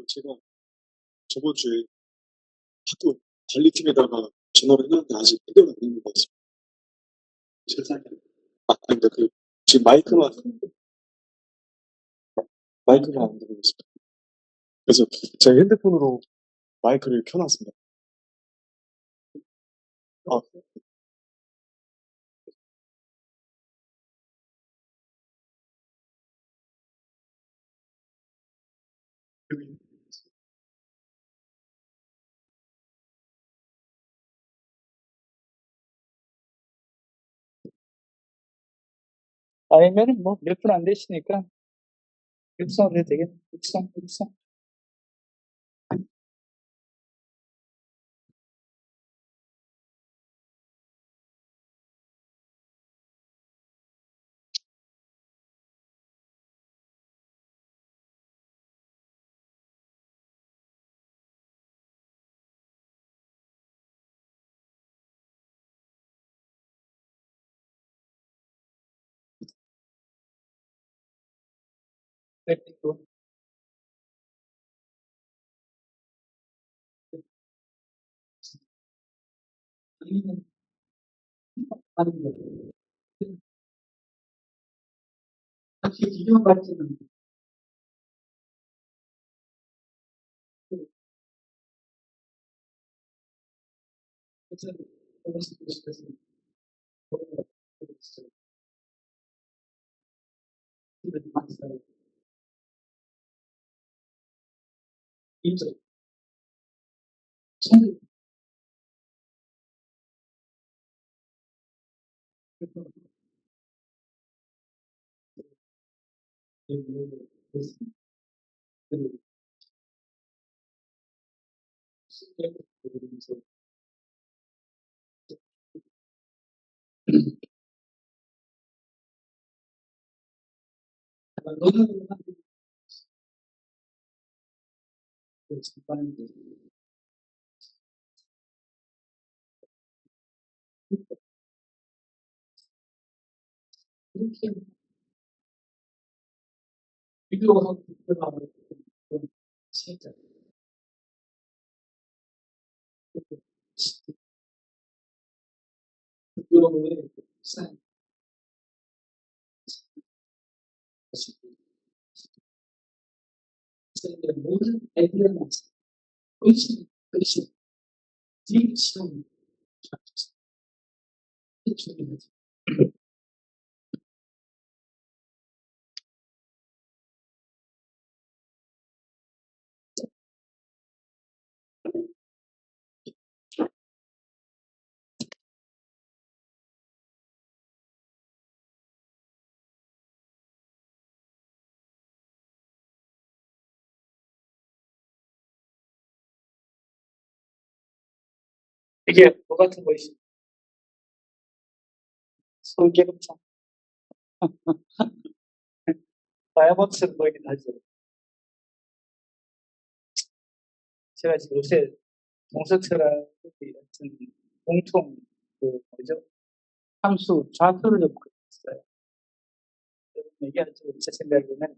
제가 저번 주에 학교 관리팀에다가 전화를 했는데 아직 해결이 안 되는 것 같습니다. 세상에. 근데 지금 마이크만 안 되고 있습니다. 그래서 제가 핸드폰으로 마이크를 켜놨습니다. 아, 여기. 아니면은 뭐 몇 분 안 되시니까 육성으로 해도 되겠네. 육성. 그리고 아니면 하는 거. 사실 기존 같지는 그래서 어렸을 때 집에 많이 인적 손을 그리고 그러면서 너는 잠깐 이렇게 비교하고 비교하고 진짜 비교의 쌓인 모든 아이디어는 훨씬 되게 시험이 중요하지. 이게 뭐 같은 거 있어? 솔개금창 다이아몬드처럼 보이긴 하죠. 제가 지금 요새 동서철학의 어떤 공통 뭐죠? 함수 좌표를 좀 그렸어요. 이게 제 생각에는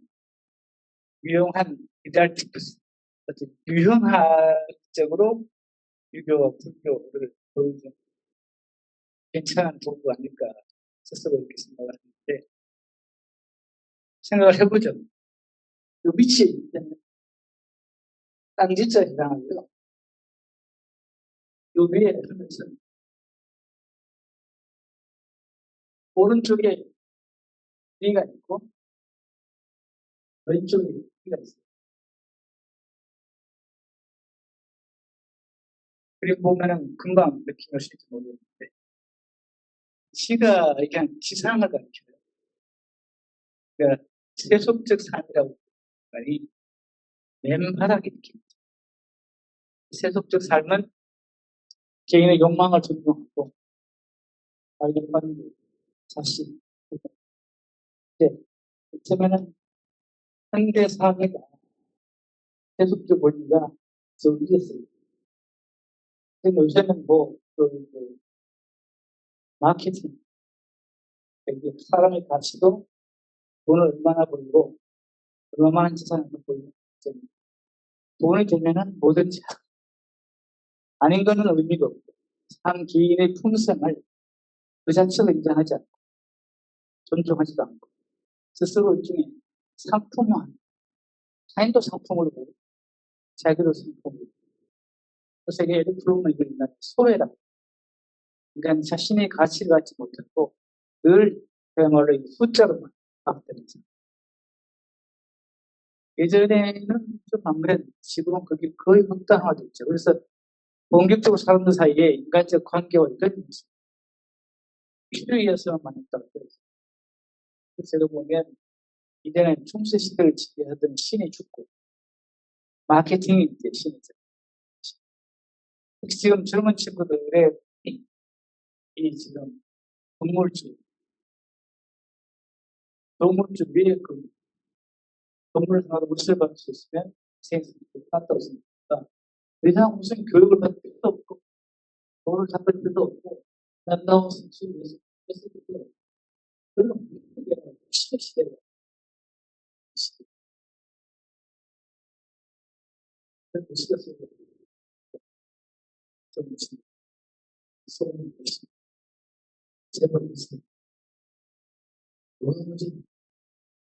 유용한 디달틱스, 어떤 유형학적으로 유교와 불교를 보여준 괜찮은 도구 아닐까 스스로 이렇게 생각을 하는데, 생각을 해보죠. 요 밑에 있는 땅지자 해당하고요. 요 위에 하면서 오른쪽에 D가 있고 왼쪽에 D가 있어요. 그리고 보면은 금방 느끼실지 모르겠는데, C가 그냥 지상을 가리켜요. 그러니까 세속적 삶이라고 말이 맨바닥에 느낍니다. 세속적 삶은 개인의 욕망을 존중하고 알력받는 자신. 네. 그렇다면은 현대 사회가 세속적 원리가 저 위에 있어요. 요새는 마케팅, 이게 사람의 가치도 돈을 얼마나 벌고 얼마나 재산을 갖고 있는 돈이 되면은 뭐든지 하고, 아닌 거는 의미가 없고, 한 개인의 품성을 그 자체로 인정하지 않고, 존중하지도 않고, 스스로 일종의 상품화, 타인도 상품으로 보고, 자기도 상품으로 보고, 그래서 이게 예를 들면 이걸 인간 소외라고. 그러니까 자신의 가치를 갖지 못하고, 늘 그야말로 이 숫자로만 바뀌면서. 예전에는 좀 안 그랬는데, 지금은 그게 거의 극단화됐죠. 그래서 본격적으로 사람들 사이에 인간적 관계와 이런 필요에 의해서만 만났다고 그래서. 그래서 제가 보면, 이제는 중세 시대를 지배하던 신이 죽고, 마케팅이 이제 신이죠. 특히 지금 젊은 친구들의 이 지금 건물주 위에 그 건물 하나로 물세를 받을 수 있으면 생생히 낫다고 생각합니다. 왜냐하면 무슨 교육을 받을 필요도 없고, 돈을 갚을 필요도 없고, 남다운 성취를 위해서 했을 필요도 없고, 그런 시대 시대가 시대. 그 시대 속에 좀 무슨 소문이 있습니다. 제법이 있습니다. 뭐든지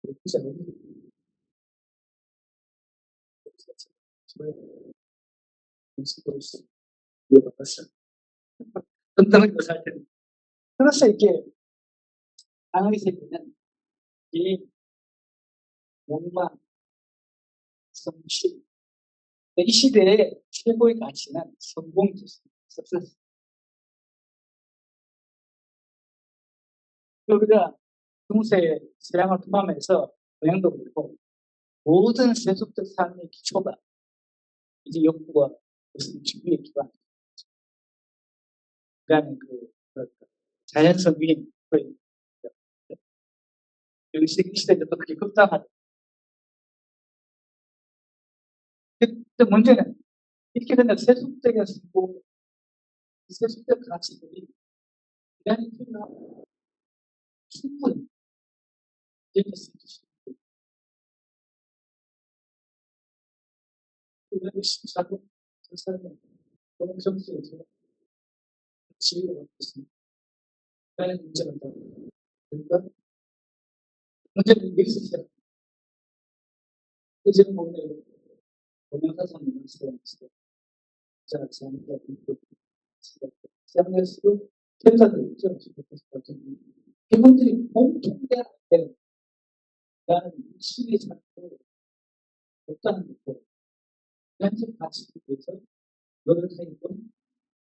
그렇지 않은 정말 음식도 없이 이어받았어. 든든하게 살 때는. 그래서 이렇게 당연히 생기는 이 욕망, 성취. 이 시대의 최고의 가치는 성공이었습니다. 석세스. 우리가 중세 서양을 포함해서 동양도 그렇고 모든 세속적 삶의 기초가 이제 욕구와 무슨 기부에 기반. 그다음에 자연성 위임, 여기 시대가 또 그렇게 극단하다. 근데 문제는 이렇게 되면 세속적인 성공, 세속적 가치들이 인간이 필요하고 충분히 되겠습니다. 인간의 심사고 저 사람은 너무 점수에서 지위를 받고 있습니다. 인간의 문제가 다 그러니까 문제는 여기서 시작합니다. 지금 보면 동영사상을 말씀하셨어요. 자, 시작할수록 결과들 있죠. 그분들이 공통돼야 되는 나는 신의 작품을 없다는 거고 인간적 가치에 대해서 노력하는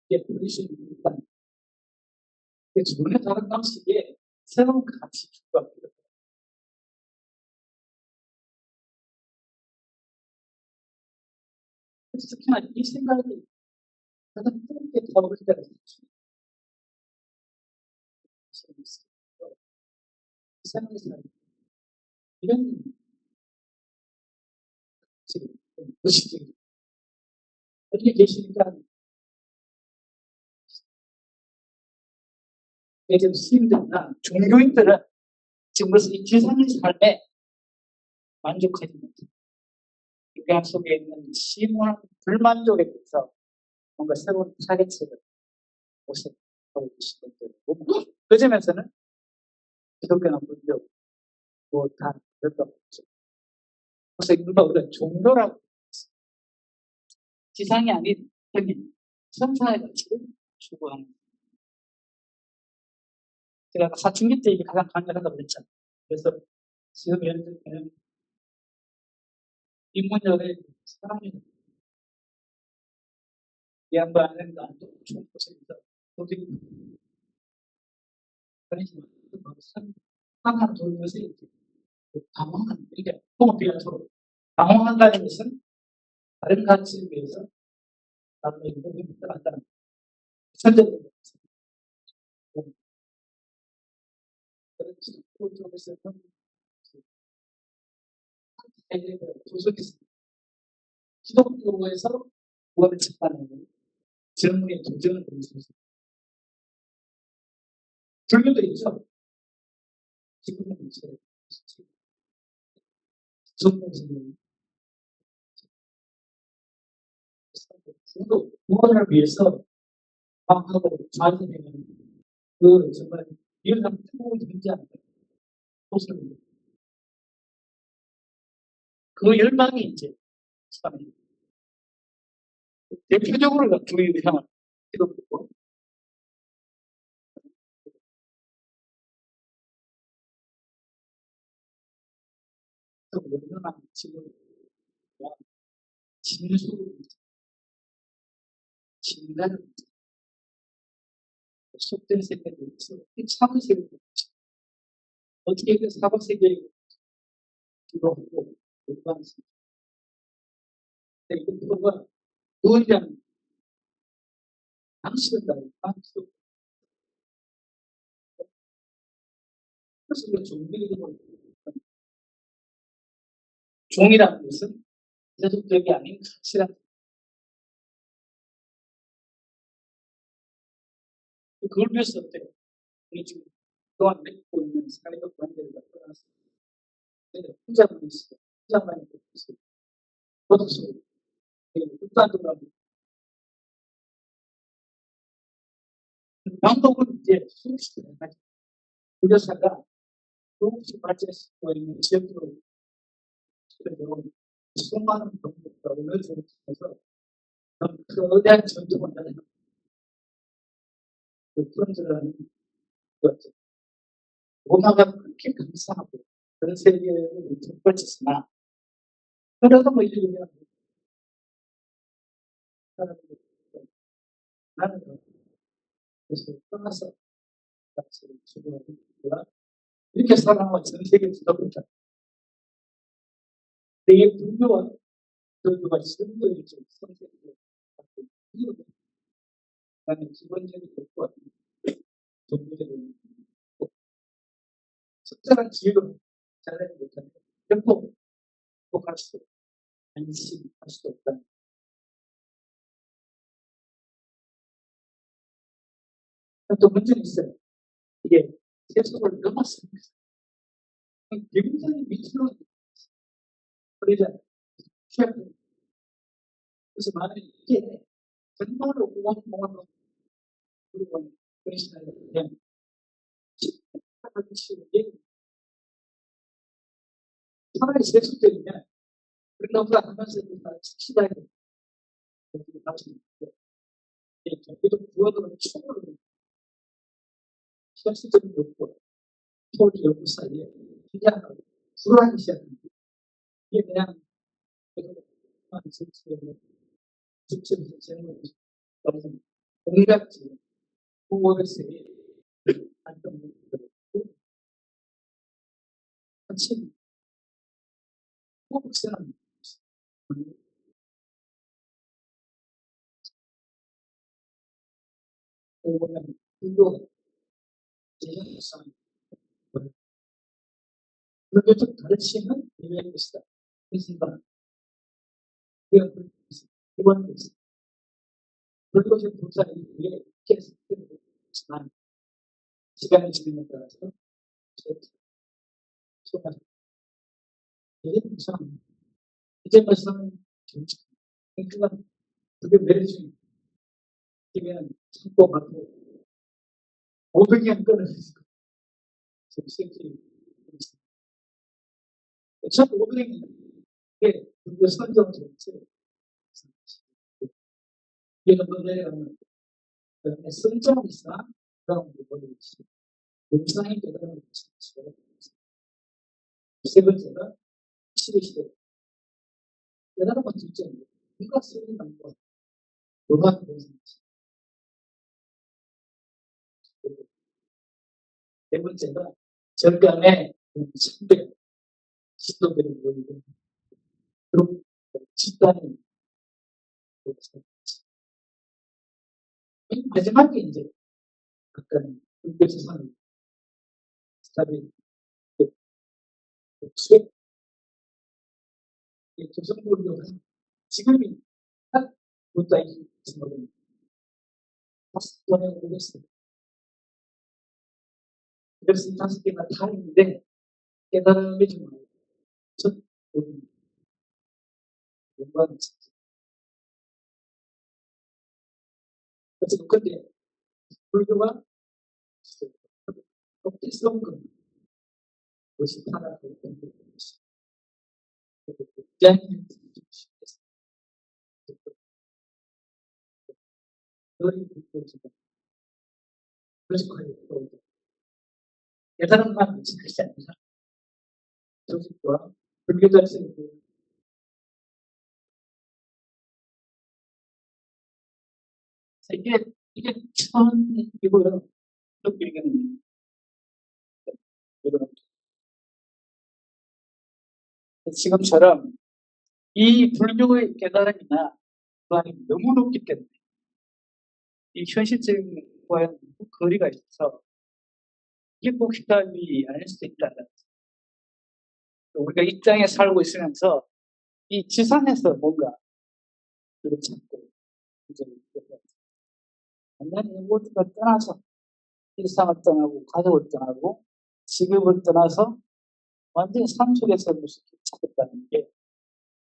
이게 포지션이 있다는 거예요. 전혀 다른 방식의 새로운 가치 추구가 필요해요. 그래서 특히나 이 생각이 가장 뜨겁게 타오를 때가 있어요. 이상한 사람 이런 지금 의식적인 이렇게 계시니까 예전 스님들이나 종교인들은 지금 벌써 이 지상의 삶에 만족하지 못해요. 인간 속에 있는 심오한 불만족에 대해서 뭔가 새로운 타겟책을 모색하고 계신 분들이고 그 점에서는 기독교나 불교 뭐다 별거 없죠. 그래서 이른바 우리가 종교라고 지상이 아닌 여기 천사의 가치를 추구하는 제가 아까 사춘기 때 이게 가장 강렬하다고 그랬잖아요. 그래서 지금 예를 들면 인문열의 사랑이 이 양반은 나도 좋은 곳에서 도저히 그러지만 항상 돌면서 이렇게 방황하는 이게 통합비례적으로 방황한다는 것은 다른 가치를 위해서 나도 인생이 못들어간다는 선제적인 그런 쪽에서는 도서있습니다. 기독교에서 구원을 찾다는 질문에 도전을 드릴 수 있습니다. 불교도 있죠. 지금은 이제 성공 선생님 구원을 위해서 마음하고 좌절되는 그 정말 이런 뜨거운 존재하는 모습입니다. 그 열망이 이제 참 대표적으로 주의를 향한 기도고 또 얼마나 지금 진수, 진단을 속된 세계에 대해서 참으세요. 어떻게 그 사법세계에 기도하고 공부하는 수 있어요. 이 기도가 무언장 당신은 당신 그래서 우리가 종들이 되고 종이라는 것은 세속적이 아닌 가치란 그걸 위해서 어때요? 우리 지금 그동안 맺고 있는 사회적 관계를 떠나서 혼자만 있어요. 혼자만 있어요. 어디서 극단적으로 방법은 이제 수없이 가지. 그 여사가 수없이 발전시키고 있는 지역으로 그래도 수많은 동물과 어느 정도에서 거대한 전투를 하는 그 프런트라는 거죠. 로마가 그렇게 감사하고 그런 세계를 펼쳤으나 그래도 뭐 이렇게 나는 그래서 떠나서 같이 죽어가지고 이렇게 살아남아 전 세계를 지도했다. 이게 불교와 불교가 전도의 좀 선택을 갖고 이유는 나는 기본적인 것과 종교적인 적절한 지혜로 잘하지 못하면 결코 행복할 수 안심할 수 없다. 또 문제는 있어요. 이게 세속을 넘었습니다. 굉장히 밑으로 그러잖아요. 그래서 만약에 이게 정말로 공원공원으로 그리고 그리스도를 그냥 차라리 세속적이면 그런 것보다 하면서 시다에 그래도 구원으로 충분히 현실적인 욕구, 소리 욕구 사이에 그냥 불안이 시작합니다. 이게 그냥 주체에서 제목을 공략지 후원에서의 안정을 같이 호흡세는 보면 불교 제정상 불교적 가르침은 이외의 것이다. 그렇습니다. 이번 불교적 불사의 위에 계속 있지만 시간이 지남에 따라서 소화가 되게 이상 이제 벌써 정치 그러니까 그게 매주 되면 참고 받고 500년 끊어내고 지금 1500년에 불교 선정 정치 이런 거는 그다음에 성장이상 그다음 부분이지 영상의 깨달음을 지키고 세 번째가 시대시대 깨달음은 둘째입니다. 누가 쓰는 방법 누가 그러는지 네 번째가 절간에 참배 지도들이 모이고 그리고 집단이 마지막에 이제 약간 불교 세상을 스타일이 수액 조선불교가 지금이 딱 문자인 생각은 5번에 오르겠어요. 그래서 5개가 다 있는데 깨달음이 좀 많아요. 첫 공부하는 그래서 근데 불교가 어깨스러운 겁니다. 그것이 타락하고 있는 것이. 굉장히 너희 불교지가 그것이 거의 또 여자는 만 그렇지 않나? 조직과 불교 자체는 이게 처음이고요. 또 얘기는 지금처럼 이 불교의 깨달음이나 그안이 너무 높기 때문에 이 현실적인 거와는 거리가 있어서 이게 꼭 해답이 아닐 수도 있다. 우리가 이 땅에 살고 있으면서 이 지상에서 뭔가 그걸 찾고 완전히 모두가 떠나서 일상을 떠나고 가족을 떠나고 직업을 떠나서 완전히 삶 속에서 무슨 찾겠다는 게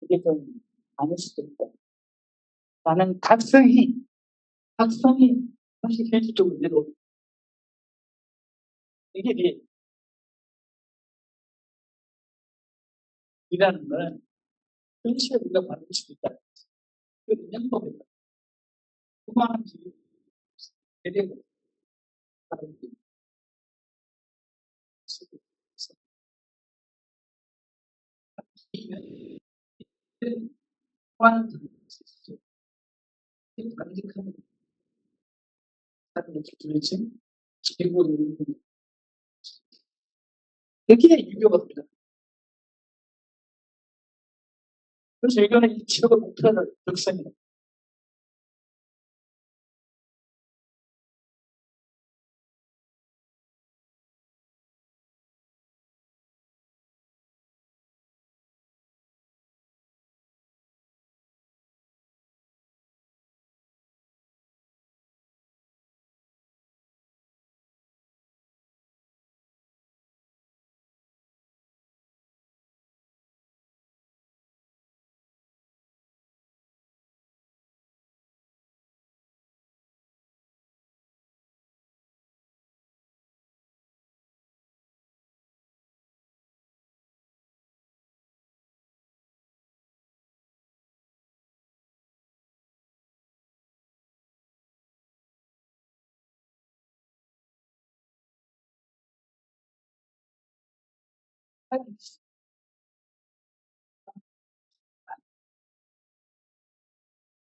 이게 좀 아닐 수도 있다. 나는 각성이 사실 현실적으로 내도 이게 이라는 거는 현실에 우리가 받을 수 있다. 그 인연법이다. 그만한 지금 대대로 사람들이 간직하는 사람들 중에서 최고로 여기에 유교가 그래서 유교는 이 지역의 목표를 적성이다.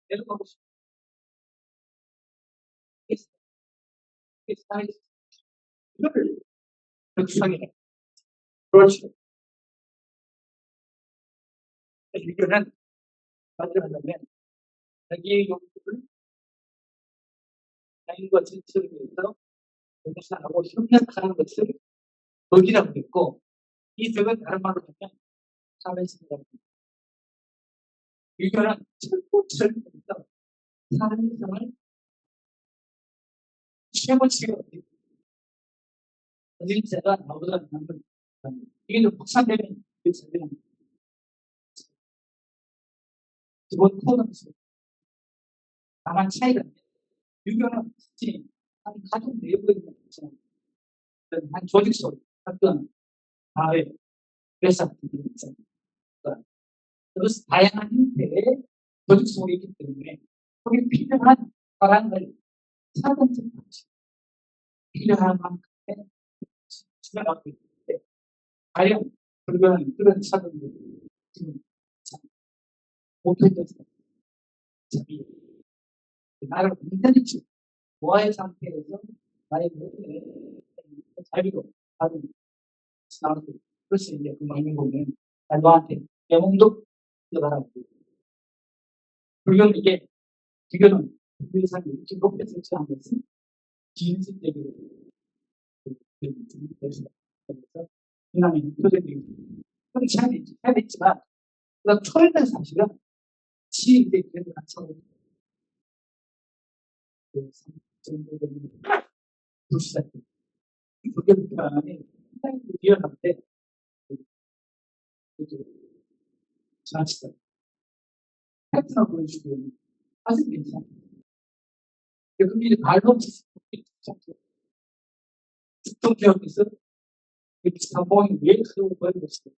내려가고 싶은 스타일 이거를 적성이다. 그렇죠. 유교는 만들어내면 자기의 욕구를 자인과 질서를 위해서 공사하고 협력하는 것을 덕이라고 했고 이 덕은 다른 말로 하면 사회성이라고 합니다. 유교는 철부철부터 사회성을 최고치가 어딜자가 나보다 나은 이게 좀 확산되면 기본 코드는 다만 차이가 있는데 유교는 특히 한 가족 내부에 있는 한 조직 속 어떤 사회 회사 같은 게 있잖아요. 그래서 다양한 형태의 조직 속에 있기 때문에 거기 필요한 사람을 차근차근 필요한 만큼의 수련하고 있는데 과연 불교는 그런 차근을 지금 못해줘서 자기 나를 완전히 노아의 상태에서 나의 모든 자비로 받은 나한테 그래서 이제 그 말씀 보면 너한테 내 몸도 들어가라고 불교는 이게 지금은 불교상 이렇게 높게 설치한 것은 기인식적으로 그래서 인간의 표적이 그런 차이도 있지만 그런 초월된 사실은 시인들이 그래도 같이 정도는 불시작돼 불교편이 상당히 위험한데 지나치다. 패턴을 보여주기에는 아직 괜찮아요. 그럼 이제 말로 특정기업에서 이 상황이 왜 그런 거였어요?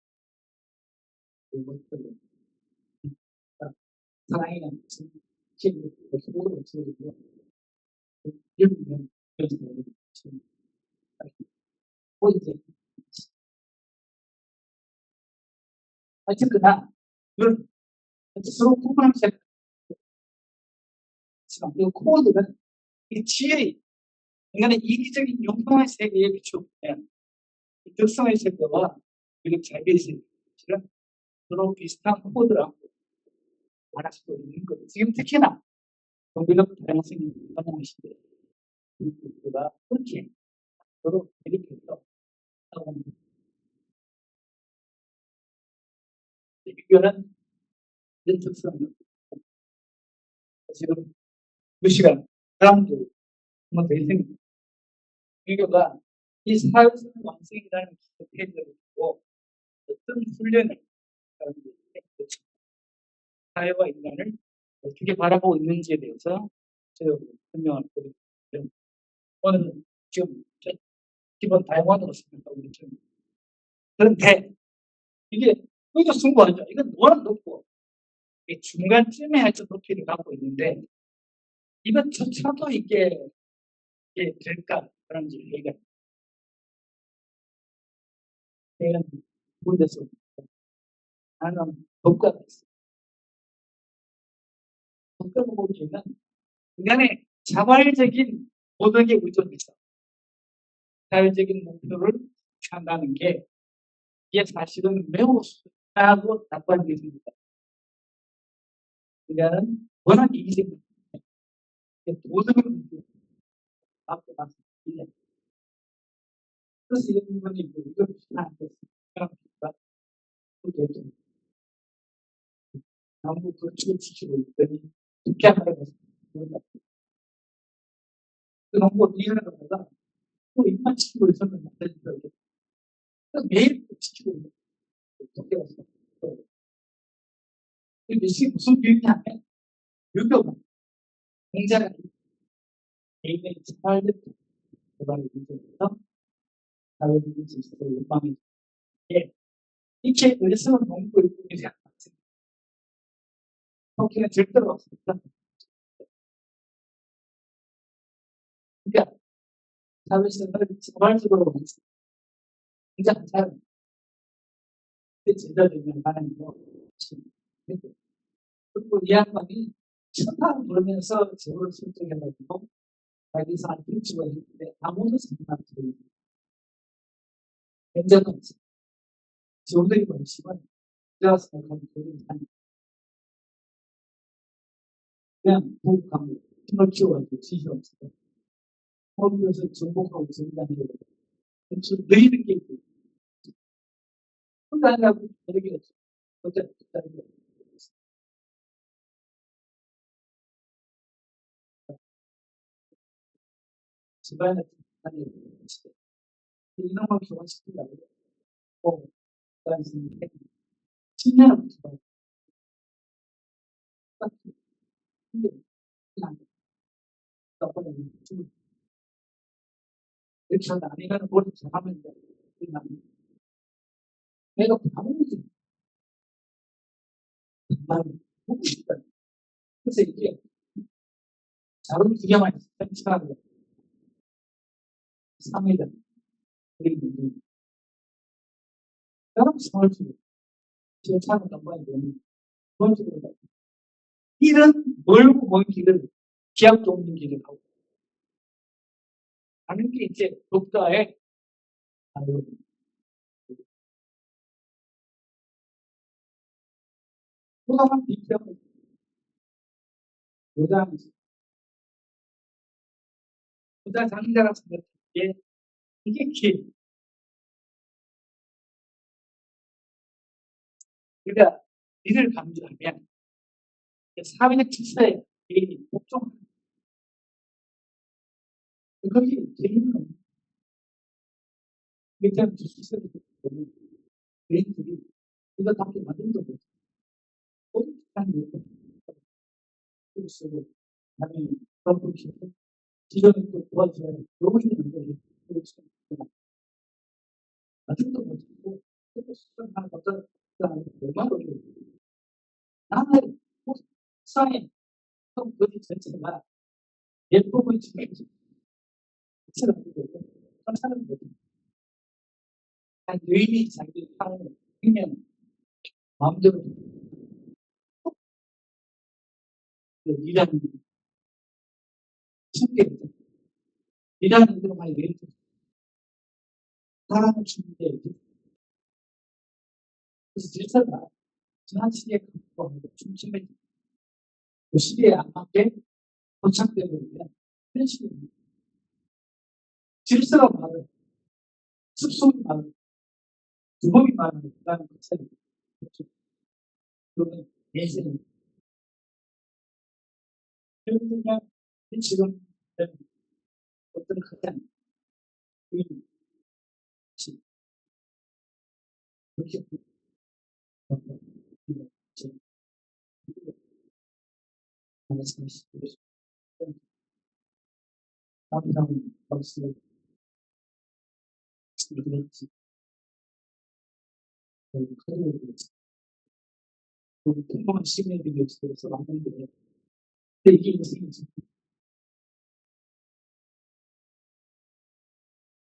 사랑이라는 것은 힘을 힘으로 지어지고 이런 그래서 포인트. 어쨌거나 이걸 서로 구분하면 되지만 이 코드는 이 지혜의 인간의 이기적인 욕망의 세계에 비추면 이 특성의 세계와 이렇게 잘 되어 있는 것은 서로 비슷한 코드라고 말할 수도 있는 거죠. 지금 특히나 경비력 다양성이 반영한 시대에 우리가 그렇게 서로 대립해서 싸우는 이거는 이런 특성이 지금 그 시간 사람들 한번 더 있습니다. 이거가 이 사회성 완성이라는 기본을 두고 어떤 훈련을 사람들이 사회와 인간을 어떻게 바라보고 있는지에 대해서 제가 설명을 드리고요. 오늘은 지금 기본 다양화으로 생각하고 있죠. 그런데 이게 이거 승부하죠. 이건 너무 높고 중간쯤에 아주 높이를 갖고 있는데 이것조차도 이게 될까 그런지 얘기가 되는 문제서 나는 법과가 있어. 법과가 보기에는 인간의 자발적인 도덕에 의존해서 사회적인 목표를 취한다는 게 이게 사실은 매우 순하고 나쁜 일입니다. 인간은 워낙 이기적인 도덕을 앞에 가서 그래서 이런 부분이 이걸 비판하는 것입니다. 그래도 남부 그쪽을 지키고 있더니 국회의원에 가서 그 농구 이해를 하다가 또 입만 지키고 있었는데 매일 지키고 있는 국회 가서 이게 무슨 비유냐면 유교가 공자가 개인의 자발적 개발을 위해서 사회적인 질서를 욕망이 이렇게 의성은 농구의 꿈이지 않습니다. 터키는 절대로 없습니다. 그러니까 사회생활을 자발적으로 굉장히 잘 제자되면 하는 거. 그리고 이 양반이 천하를 부르면서 제도를 설정해가지고 자기 사람 일주가 했는데 아무도 생각 안 해요. 굉장히 없어요. 지원들이 관심은 제가 생각하는 그런 게 그냥 부부하고 힘을 키워가지고 지시 없어요. 거기에서 정복하고 정리하는 거 늘리는 게 있고 혼자 하려고 노력이 없어요. 어차피 집안에 하는 이놈을 교환시키려고 또 그런 생각이 10년을 붙여봐요. 근데 그냥 떠버리는 죽을 이렇게 하다 내가 뭘 잘하면 돼. 그냥 내가 바보지. 나는 보고 싶다. 그래서 이게 자론 두 개만 있으면 3회전 그리고 여러 상을 주고 지금 차는 정말 그런 식으로 이런 멀고 먼 길을 기약도 없는 길을 가고 가는 게 이제 독자의 소상한 비평을 보다 장자라 생각했기에 이게 길. 그러니까 이를 강조하면 사회적 질서에 개인이 복종하는 거기 개인은 일단 질서를 보는 개인들이 이것밖에 만든 적없어 모든 비슷한 일을 쓰고 나중에 그런 분이 기존에 또 도와줘야 돼. 여기 있는 거예요. 그렇죠. 나중도 못하고, 또 수상한 것들, 얼마나 어려워요. 나는 사회, 거기 전체가 예법의 중심이 그런 사람이 거든. 한 유인이 자기 삶을 그냥 마음대로 일하는 성격이죠. 일하는 데 많이 내리죠. 사람을 주는데 그래서 질서가 지난 시대에 극복하고 중심을 그 시대에 안 맞게 고착되어 버리면 현실입니다. 질서가 많은 습성이 많은 규범이 많은 그다음에 고착이 그거는 예전입니다. 그냥 지금 어떤 가장 그렇게 말씀하시고 남이랑 박수 이렇게 가지고 평범한 시민들이 있어서 왔는데 이게 인생이지.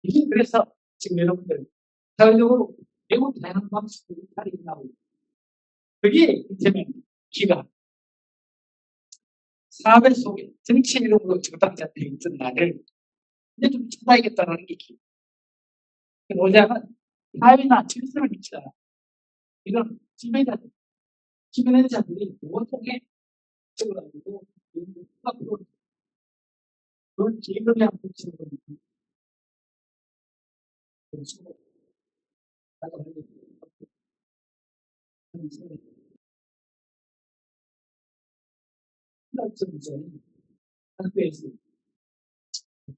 이게 그래서 지금 여러분들 사회적으로 매우 다양한 방식들이 나오고 그게 이제는 기가 사회 속에 정치 이름으로 적당자들이 있던 나를 이제 좀 찾아야겠다는 게 기. 뭐냐면 사회나 질서를 미치다 이런 지배자들이 보통의 쪽으로 가지고 앞으로 그런 계급에 한 붙이는 겁니다. 나도 학교에서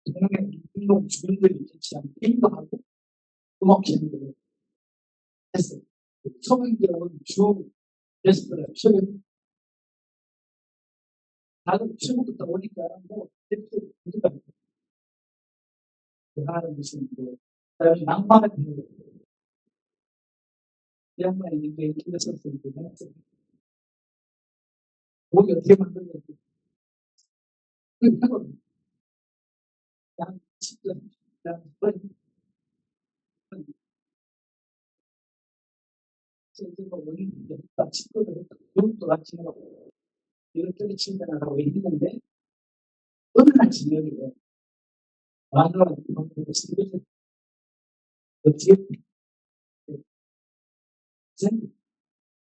동네 운동 주민들이 같이 한 게임도 하고 음악 기능도 했어요. 소문기업은 주 게스트를 최근 다들 최고부터 오니까 뭐 대표 누가 하는 무슨 뭐 그다음에 낭만을 피우는 이 양반이 이게 길에서 쓰고 했어요. 목이 어떻게 만들었는지 그 하거든요. 양 10점, 양 10점, 뭐 원인이 했다, 10점을 했다, 욕도 같이 하고 이것저것 친다라고 했는데 어느 날 저녁에 마누라가 방송을 쓰면서 어떻게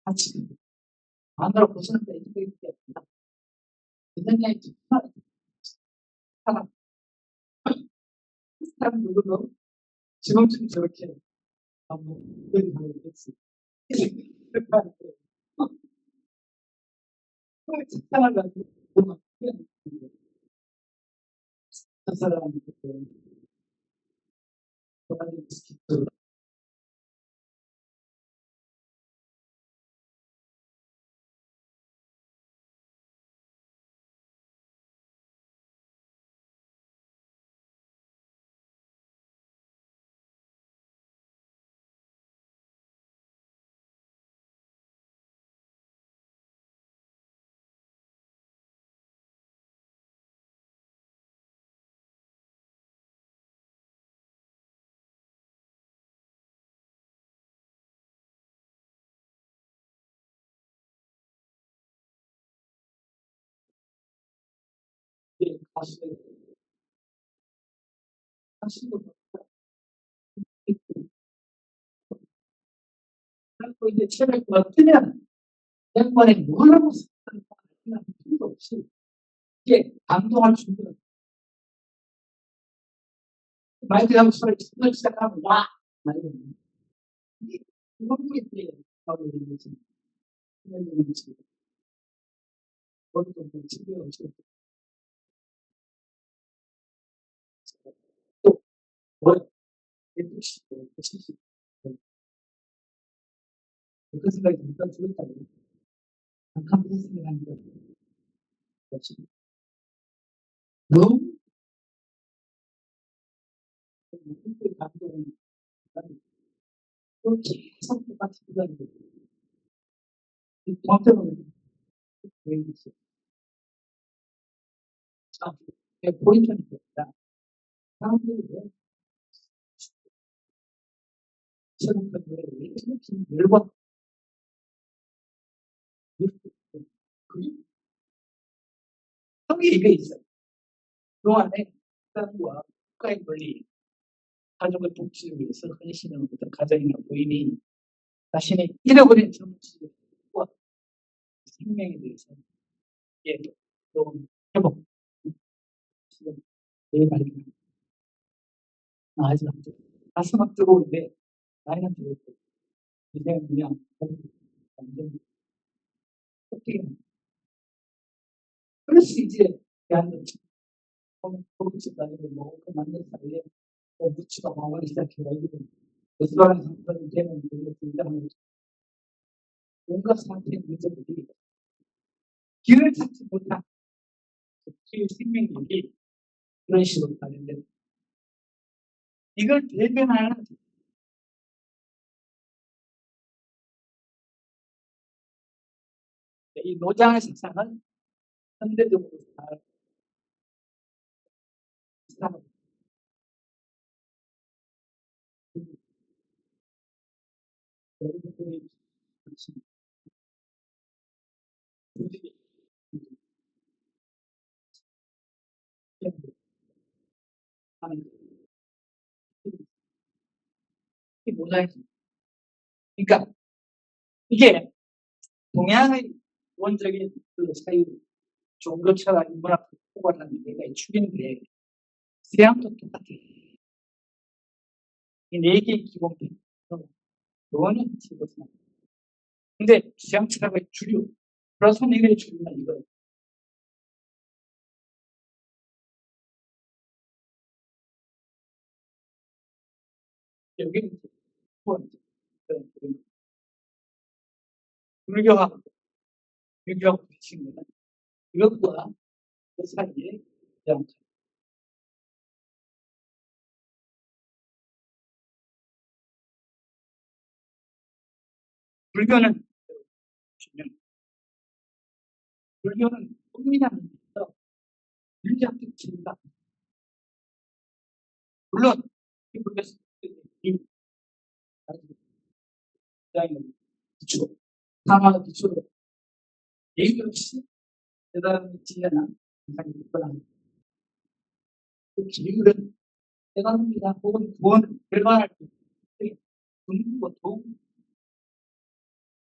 같이 마누라 고생한다 이렇게 얘기했다. 대장장이 사람 사람 누구도 지금쯤 저렇게 아무 그런 사람이 됐어. 그렇게 하는데 착상을 가지고 보면 한 사람한테 도와주는 스킵도 가수들 가수도 그리고 이제 책을 어뜨면 양반에 뭘 하고 싶은가 그냥 필요 없이 이게 감동할 준비가 마이크 하고 소리 듣기 시작하면 와! 말이거든요. 이게 그런 게 이제 바로 이제 그런 얘기지. 어디도 뭐 집에 없이 또 뭐, 예쁘시, 예쁘시. 그 생각이 잠깐 들었다고. 잠깐 무슨 생각하는 거 너무 그때 감동은 또 계속 똑같이 부담이 되고 이 동학적으로는 왜 있지? 자, 포인트는 뭐다? 사람들이 왜 새로운 왜 이렇게 열받 그게 여기 이게 있어요. 그동안에 국가와 국가의 권리, 가족의 복지를 위해서 헌신하는 어떤 가정이나 부인이 자신의 잃어버린 정치와 생명에 대해서 또 회복, 지금 내 말이 아직 안 돼. 가슴은 뜨거운데 나이는 들었고 이제 그냥 완전 어떻게 그래서 이제 대한민국 법칙도 아니고 뭐그 만든 사이에 묻지도 마음을 시작해가지고 여수라는 상태를 되면 그게 등장하는 온갖 상태의 문제들이 길을 찾지 못한 길 생명력이 그런 식으로 가는데 이걸 대변하는 이 노장의 세상은 현대적으로 잘 비슷하고 여러분들이 조직이 하는 이 모자이크. 그러니까 이게 동양의 원적인 그 사유 종교 철학 인문학 포괄하는 데가 축인데 서양도 똑같아요. 이 네 개의 기본 너는 집어서 근데 서양 철학의 주류 플라토닉의 주류는 이거예요. 여기는 두 번째 불교하고 유교하고 부딪힌 거는 이것과 그 사이에 그냥 불교는 불교는 국민함에서 일자적 진다. 물론 이 불교 이 기초, 상황의 기초로 예의 없이 대단히 지혜나 인상이 있거나 그 기율은 대단합니다. 혹은 구원을 결과할 때 분고 도움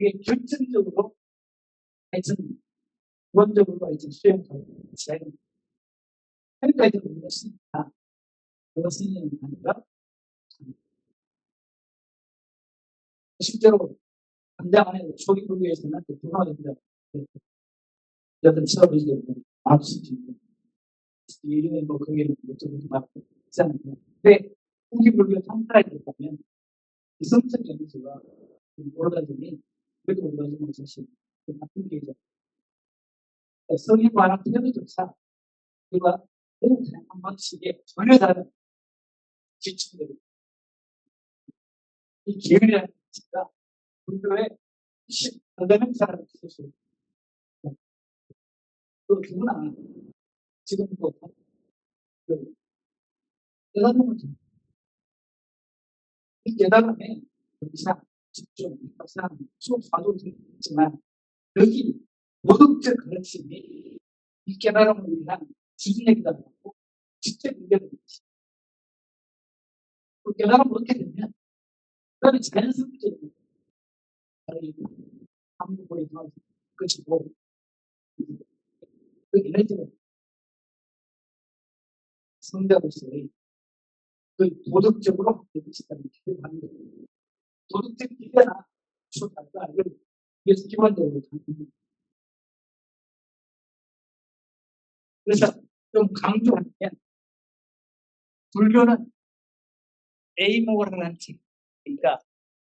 이게 결정적으로 하여튼 기본적으로 하여튼 수행하고 지혜는 현대에도 그렇습니다. 그것은 아니라 실제로 당장 안에 초기 불교에서는 그 불화입니다. 여튼 처음에 이제 압수지고 이름이 뭐 그게 어쩌고 막 있잖아요. 근데 후기 불교 상파에 들어가면 이성적 연수가 오르가즘이 그래도 오르가즘은 사실 같은 게죠. 성에 관한 태도조차 우리가 매우 다양한 방식의 전혀 다른 지침들을 이 기운이라는 자체가 불교의 훨씬 더되는 사람을 스스로 또 누구나 지금 뭐 그 깨달음을 이 깨달음에 의사, 집중, 협상, 수업 사도 있지만 여기 모독적 가르침이 이 깨달음을 위한 기준액이다 보고 직접 연결되는 것이 그 깨달음을 얻게 되면 그다음에 자연스럽게 한국어에 나와서 그치고 그 에너지를 성자로서의 그 도덕적으로 되시다는 기대를 하는 거예요. 도덕적 기대나 수단과 이게 기본적으로 가는 그래서 좀 강조하면 불교는 에이모랄한 책. 그러니까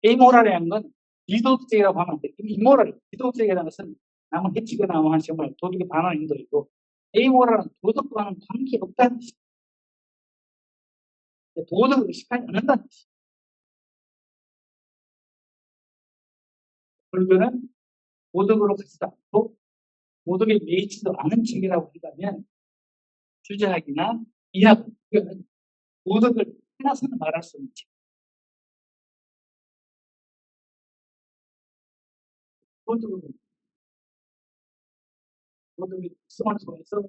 에이모랄이라는 건 비도덕적이라고 하면 안 돼. 이모랄, 비도덕적이라는 것은 남을 해치거나 하는 정말 도덕의 반환 인도이고 에이모랄은 도덕과는 관계없다는 뜻이에요. 도덕을 의식하지 않는다는 뜻이에요. 불교는 도덕으로 가지도 않고 도덕에 매이지도 않은 책이라고 한다면 주제학이나 이학, 불교는 도덕을 하나서는 말할 수 없는 책. 도덕의 특성을 통해서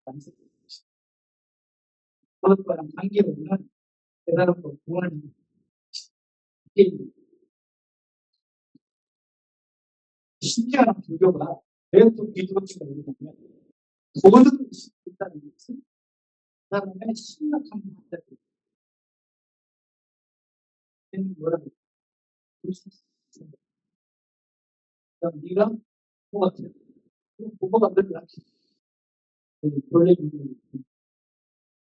완성된 것입니다. 도덕과는 관계없는 깨달음과 구원을 이루는 것입니다. 신기한 불교가 왜 또 비도치가 되냐면 도덕을 의식하고 있다는 것은 그 사람의 심각한 문제를 뭐라고 그럼 네가 뭐가 돼? 뭐가 그렇게 하지? 원래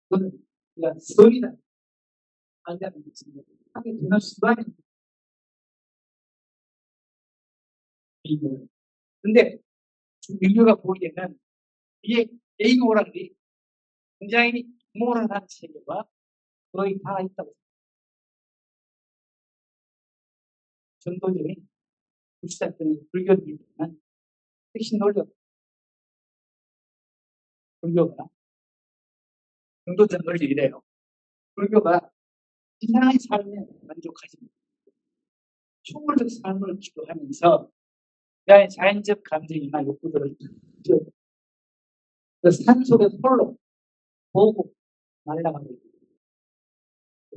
그거는 네가 성이다 아니라는 것은 하게 되는 수단이 이거예요. 근데 민주가 보기에는 이게 에이고라는 굉장히 모랄한 세계가 거의 다 있다고 전도적인 불시작되는 불교를 보면 핵심 논리가 불교가 전도적 논리 이래요. 불교가 이상한 삶에 만족하지 못하고 초월적 삶을 추구하면서 나의 자연적 감정이나 욕구들을 그 산속에 홀로 보고 날아가고 있고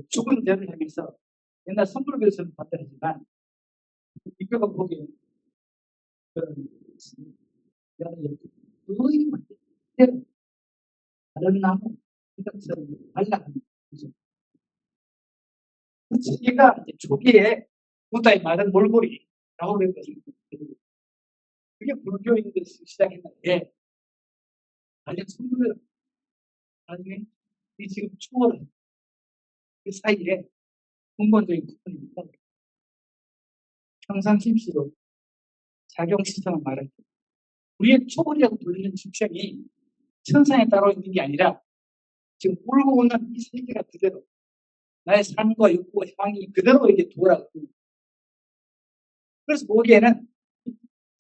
죽은 죄를 향해서 옛날 선불교에서는 반대하지만 이교가 보기에는 그런 거의 다른 나무 이것처럼 날아가는 거죠. 그 세계가 초기에 부다의 말은 몰골이라고 그랬거든요. 그게 불교인 것을 시작했는데 나중에 선불교 나중에 이 지금 초월한 그 사이에 근본적인 부분입니다. 평상심시로 작용시성을 말할 때 우리의 초월이라고 불리는 주체이 천상에 따로 있는 게 아니라 지금 울고 오는 이 세계가 그대로 나의 삶과 욕구와 향이 그대로 이게 돌아가고 그래서 보기에는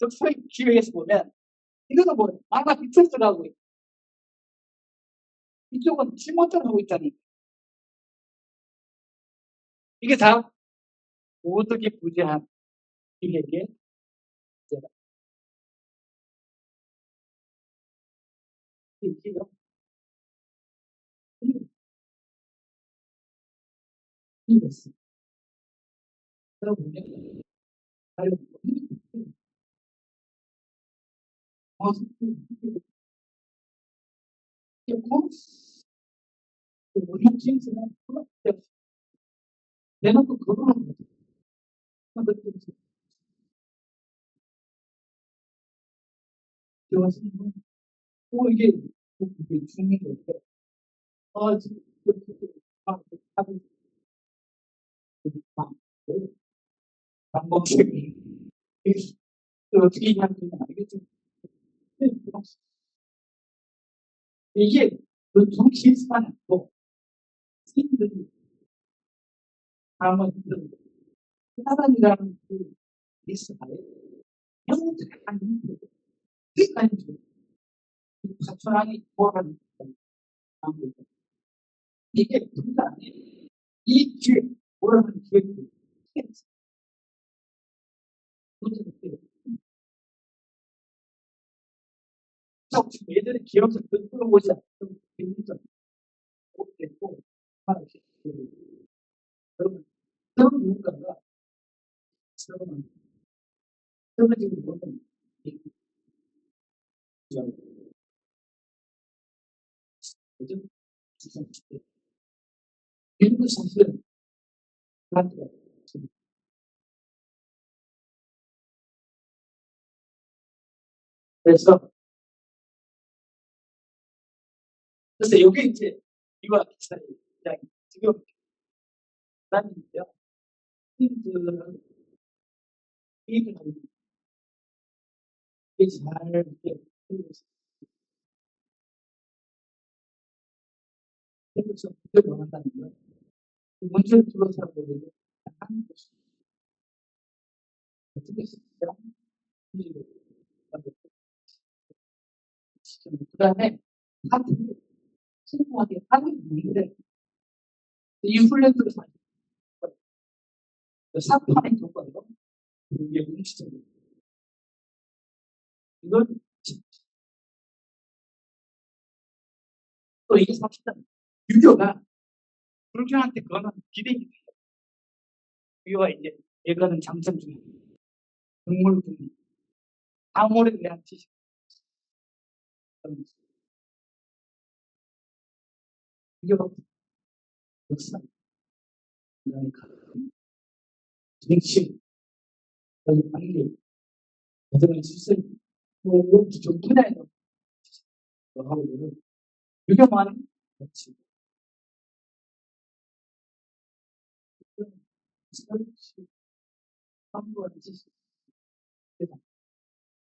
적소의 기회에서 보면 이거는 뭐 아마 빛을 들어가고 있고 이쪽은 지못을 하고 있다는 거예요. 이게 다 도덕이 부재한 이에게 이기요. 이겼어. 그러면 우리 팀에서는 내놓고 그거만 또 이게 중요한 건데 지금 방법이 어떻게 이해하는지 알겠죠? 이게 두 케이스만 아니고 스님들이 한번 사람이라는 그 리스트에 너무 잘한 끝까지 사천왕이 보라는 이게 불가능해. 이 기회, 보라는 기회를 예전에 기억을 끌어보지 않고 됐고 여러분 그런 누군가가 쓰러지는 것은 그죠? 이런 것 사실은 그래서 여기 이제 이와 비슷한 이야기 지금 나는데요. 스님들은 이들은 이게 잘 해서 원한다는 거예요. 문제를 둘러싸고 하는 것이 어떻게 시작? 그 다음에 파티를 풍부하게 하는 있는데 이 훈련들을 사실 사판의 교과로 이게 문치적이에요. 이걸 또 이게 사실은 유교가 불교한테 그거는 기대기 유교가 이제 예거는 장점 중에 국물 분리 아무에 대한 지식 유교가 역사 그러니까 정치 그리고 관계 여전히 질서 뭐 좀 분야에서 하고 있는 유교만이 그렇지 설치 한번 지식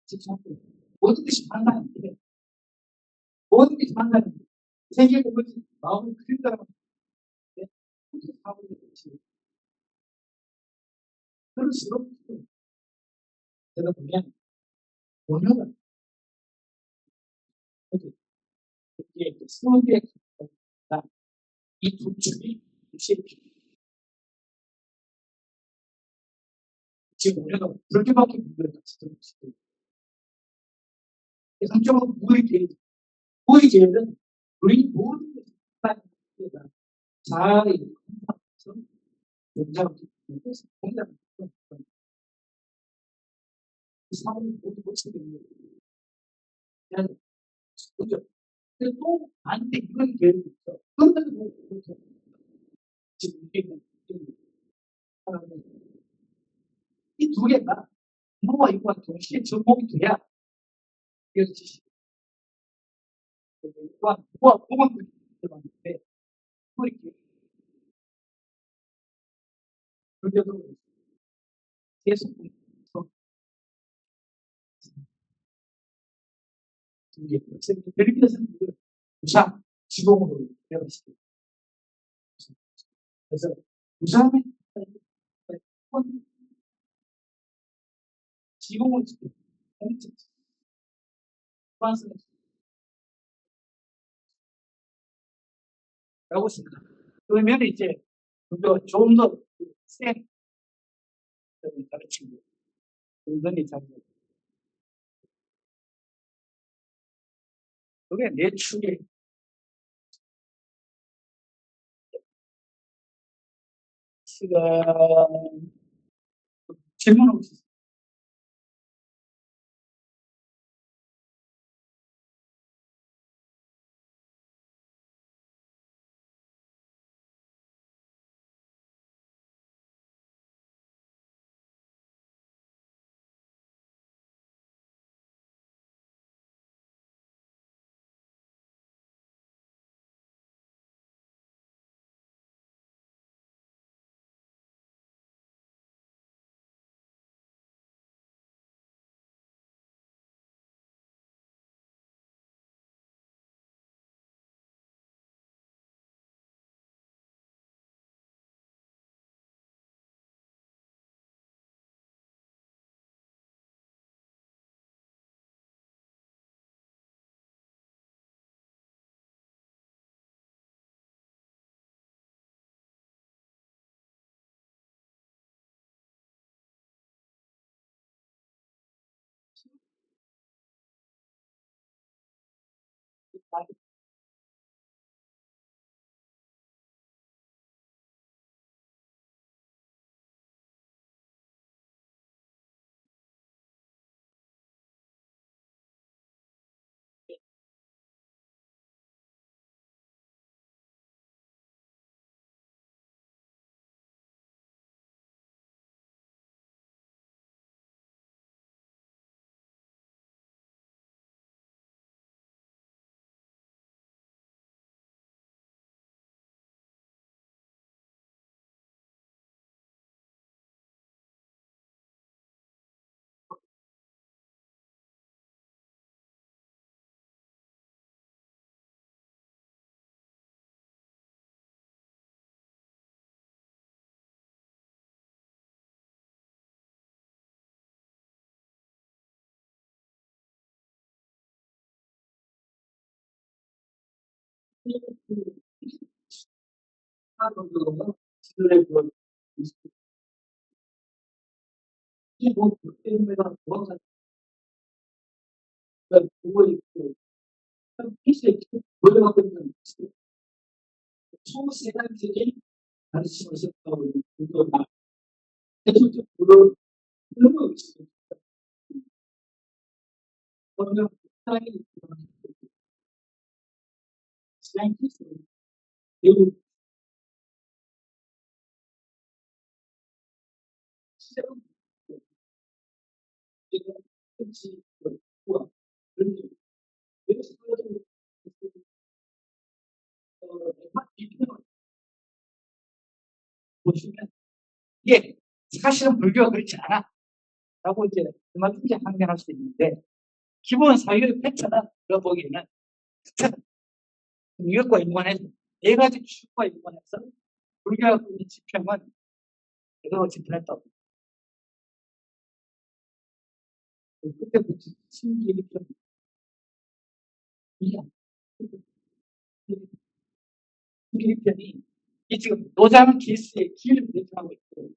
집중하고 모든 것이 판단인데 모든 것이 판단인데 세계의 것이 마음이 그린다라고 하는데 어떻게 하고 있는 것이 그럴수록 제가 보면 원어가 이게 수학의 이두 축이 지금 우리가 불교밖에 문제를 같이 들었어요. 상적으로 무의계는 우리 모든 것이 자아의 공상에서 존재하고 있는 공상을 사람이 모두 고치게 되는 거예요. 그죠? 근데 또 반대 이런 계획이 있어. 그런데도 뭐 그렇게 지금 이게 이 두 개가 부모와 이거와 동시에 접목이 돼야 그래서 지식 또한 부모와 부모가 들어봤는데 또 이렇게 그런데도 계속 두개 예를 들어서 부산 지공으로 배워시고 그래서 부산의 지공을 공적 라고 생각합니다. 그러면 이제 우리가 좀더센 가르치고 은근히 잘 그게 내 축에 시간 질문 없이 이뭐 때문에가 뭐가 보고 있고 피스에 몰려가고 있는 초세상적인 가르침을 습하고 있는 구조가 대중적으로 흘러가고 있습니다. 그러면 사회의 사이언티스트는 매우 시작은 지금 혹시 우와 그런 그래서 보시면 이게 사실은 불교가 그렇지 않아 라고 이제 얼마든지 항변할 수 있는데 기본 사유의 패턴은 제가 보기에는 이것과 연관해서 네 가지 추구와 연관해서 불교하고 있는 지평은 제대로 집필했다고. 그때부터 신기한 편이 이 지금 노장 기스의 기를 대표하고 있고,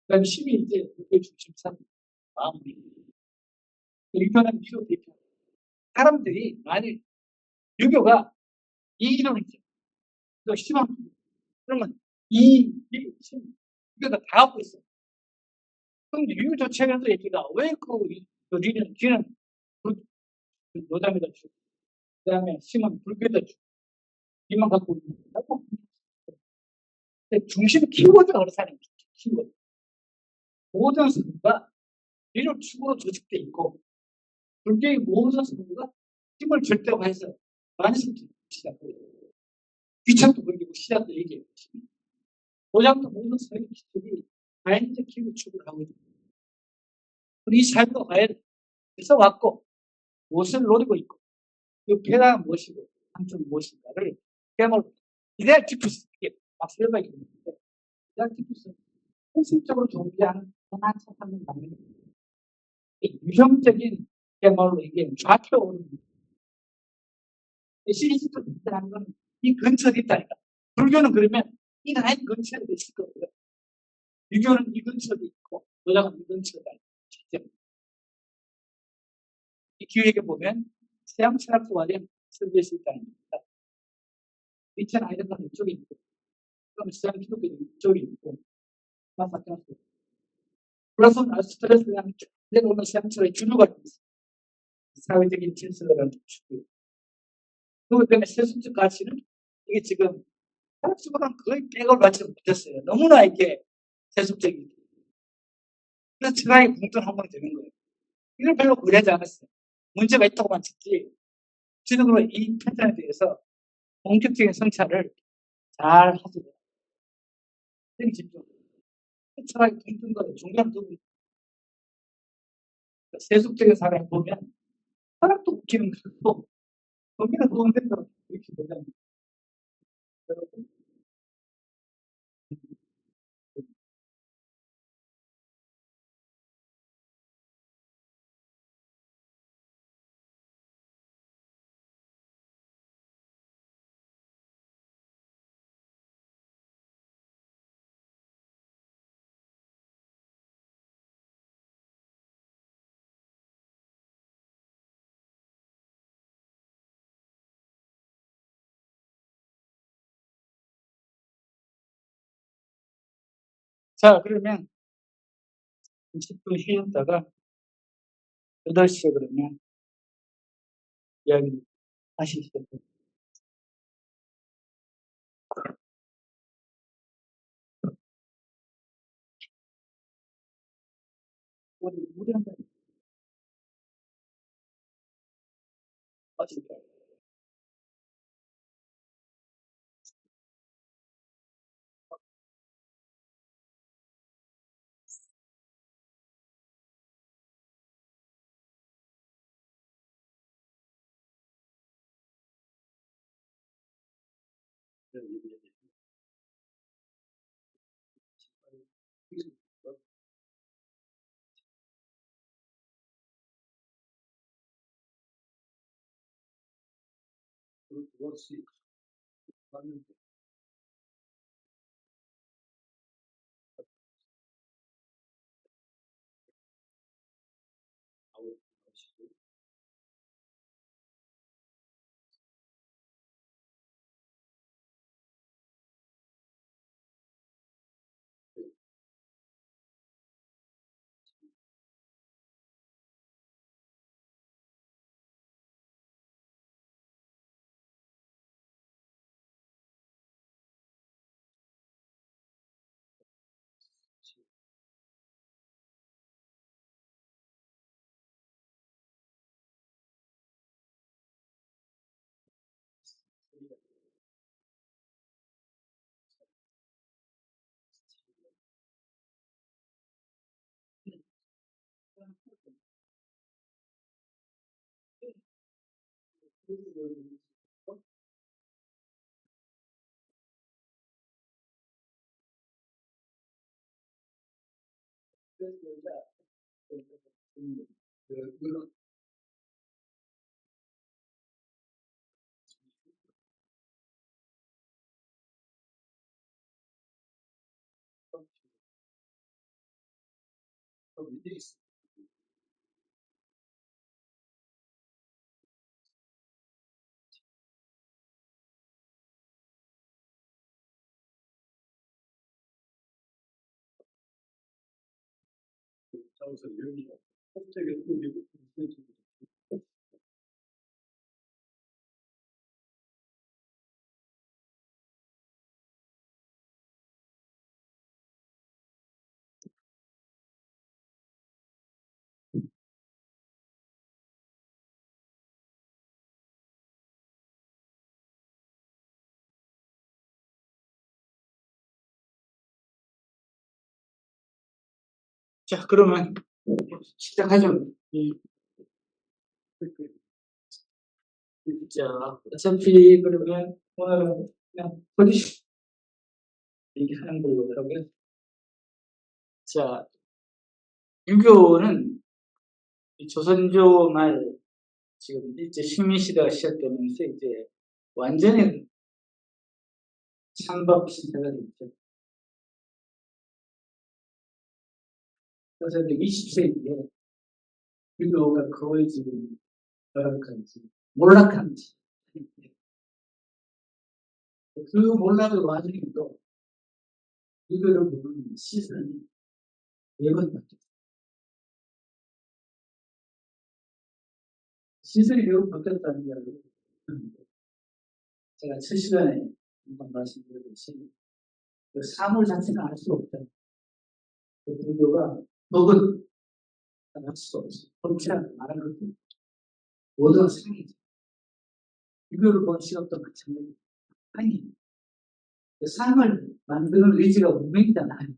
그다음에 심이 이제 불교 중심상 마음이 일편은 미로 대표. 사람들이 만일 유교가 이 이론이죠. 또 심한 그러면 심 유교가 다 갖고 있어. 그럼 유교 자체에서 얘기가 왜그 귀는 노장에다 주고, 그다음에 심은 불교에다 주고, 이만 갖고 있는. 중심 키워드가 그렇다는 거죠. 키워드. 모든 성부가 이런 축으로 조직되어 있고, 불교의 모든 성부가 힘을 절대화해서 만성도 시작하고, 귀천도 그리고 시작도 얘기해요. 도장도 모든 성의 기술이 자연적 힘을 축을 하고 있습니다. 이 삶도 과연에서 왔고, 무엇을 노리고 있고, 그 배가 무엇이고, 한쪽은 무엇인가를 그야말로 이데알티푸스, 이게 막 설명이 있는데, 이데알티푸스는 현실적으로 존재하는 편한 사상을 만드는 유형적인 그야말로 이게 좌표오는 시리즈도 있다는 건 이 근처에 있다니까. 불교는 그러면 이 라인 근처에 있을 거고요. 유교는 이 근처에 있고, 도장은 이 근처에 있고. 이 기획에 보면 서양 철학과와의 설계에서 있다는 겁니다. 리천 아이덴은 이쪽에 있고, 그럼 서양 기독교는 이쪽에 있고, 마찬가지로. 플라톤 아리스토텔레스랑 내려오는 서양 철학의 주류가 있습니다. 사회적인 질서를 추구해요. 그렇기 때문에 세속적 가치는 이게 지금 철학적으로는 거의 백을 받지 못했어요. 너무나 이게 세속적이고. 그래서 철학이 공존한번 되는 거예요. 이걸 별로 고려하지 않았어요. 문제가 있다고만 찾지. 지금으로 이 패턴에 대해서 본격적인 성찰을 잘 하지 돼요. 집중. 철학이 공존 거예요. 중간 부분. 세속적인 사람이 보면 철학도 웃기는 거고, 거기는 도움된다고 이렇게 보잖아요. 여러분. 자, 그러면 10분 쉬었다가 8시에 그러면 이야기 다시 시작해요. 우리 한번 맞을까요? 그것이 맞는데. 자, 그러면 시작하죠. 자, 어차피 그러면 오늘은 그냥 포지션 얘기하는 거고요. 자, 유교는 이 조선조 말 지금 일제 식민 시대가 시작되면서 이제 완전히 찬밥 시대가 됐죠. 그래서 20세기에 유교가 거의 지금 뭐랄까지 몰락한지 그 몰락을 와중에도 유교를 보는 시선이 매번 바뀌었어요. 시선이 매번 바뀌었다는 걸 제가 첫 시간에 한번 말씀드렸듯이 그 사물 자체는 알 수 없다. 그 유교가 먹은 알 수 없어. 법치란 말하는 것도 모든 상이죠. 유교를 본 시각도 마찬가지예요. 아니, 그 상을 만드는 의지가 운명이잖아요.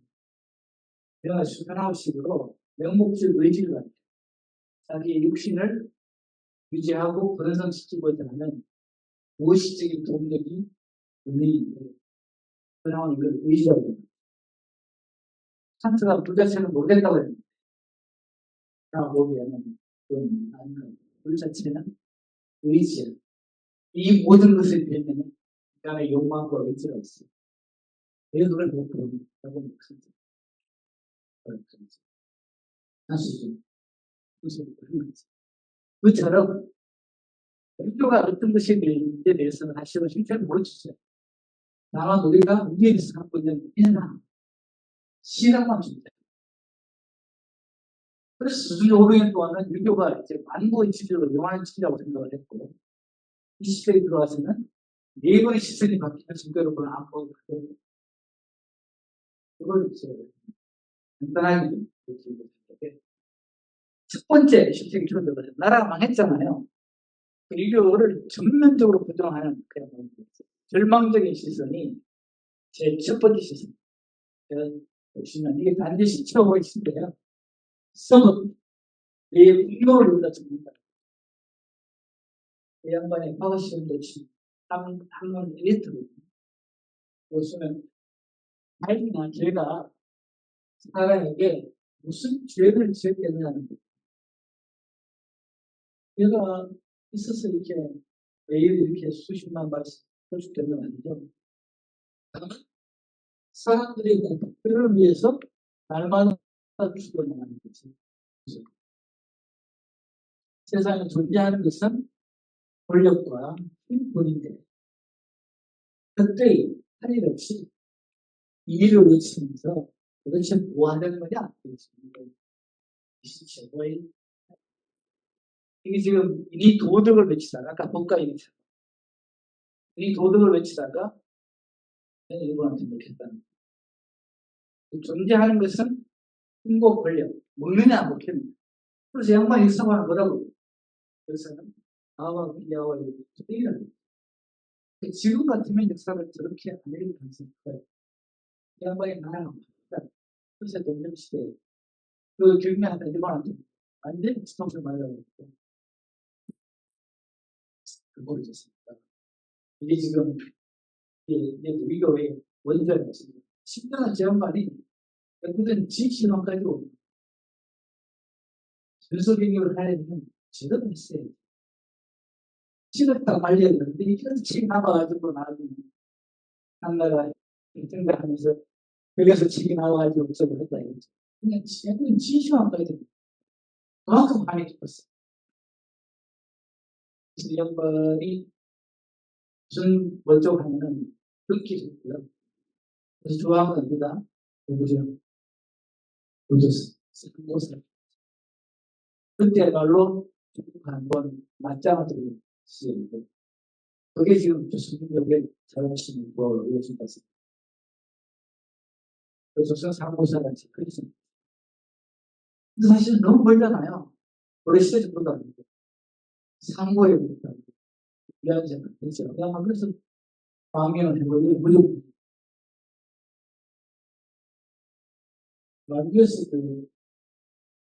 내가 수면하우식으로 명목적 의지를 가지고 자기의 육신을 유지하고 번성시키고자 하는 무의식적인 동력이 운명인데 그 나오는 걸 의지하고 있는 칸트가 불 자체는 모르겠다고 했는데 나 보기에는 그건 아닌 불 자체는 의지야. 이 모든 것을 배면은 인간의 욕망과 의지가 있어요. 왜 그걸 못 부르냐고 칸트. 사실 그런 거지. 그처럼 유교가 어떤 것인지에 대해서는 사실은 실제로 모르겠어요. 다만 우리가 우리에 대해서 갖고 있는 인상, 시각만 줍니다. 그래서 수준 500년 동안은 유교가 이제 만고의 치료로 영원한 치료라고 생각을 했고, 20세기 들어와서는 네 번의 시선이 바뀌는 순간으로 그걸 안 보고, 그걸 이제 간단하게 좀 얘기해 드릴게요. 첫 번째 20세기 초에 들어서 나라가 망했잖아요. 그 유교를 전면적으로 부정하는 그런 절망적인 시선이 제 첫 번째 시선. 보시면 이게 반드시 치워보고 있는데요. 썩은 내 분노를 여기다 적는다. 이 양반의 과거 시험도 한문 엘리트거든요. 보시면 자기나 제가 사람에게 무슨 죄를 지었겠냐는 거예요. 얘가 있어서 이렇게 매일 이렇게 수십만 발씩 표출되는 건 아니죠. 다만 사람들이 목표를 위해서 날마다 죽어나가는 거지. 세상에 존재하는 것은 권력과 힘뿐인데 그때의 할 일 없이 이를 외치면서 도대체 뭐 하는 거냐? 최고의 이게 지금 이 도덕을 외치다가 아까 법과 얘기했잖아. 이 도덕을 외치다가 일본한테 먹혔다는 거예요. 존재하는 것은 힘과 권력, 먹느냐 안 먹겠느냐. 그래서 양반이 역사관을 뭐라고 그래서는 아와 비아와 이런 지금 같으면 역사를 저렇게 안 읽을 가능성이 커요. 양반이 나라가 많다. 그래서 동명시대에 그 경매한테 일본한테 완전히 지통을 맞아가지고 그걸 줬습니다. 이게 지금 위교의 원전이 있습니다. 10년을 제 양반이 결국은 지시만 가지고 전소경력을 하려면 제대로 했어요. 지금 딱 말렸는데 이건 지금 나와가지고 나중에 한나라 생각하면서 여기서 지금 나와가지고 없어고 했다 이거죠. 그냥 제대로 지시만 가야 됩니다. 그만큼 많이 깊었어요. 그래서 이 양반이 무슨 뭐죠 하면은 그렇게 됐고요. 그래서 좋아하는 겁니다. 누구죠? 오졌어. 그 곳을. 그때말로 한번 맞짱을 들고 시작이고 그게 지금 교수님에게 잘하시는 거였습니다. 그 조선 상고사같이 그래서 근데 사실 너무 멀잖아요. 우리 시대 정도도 아니고 상고에 보니까 이해하는 생각 했죠. 그냥 그래서 망명을 해보니 무조건 만기였을 때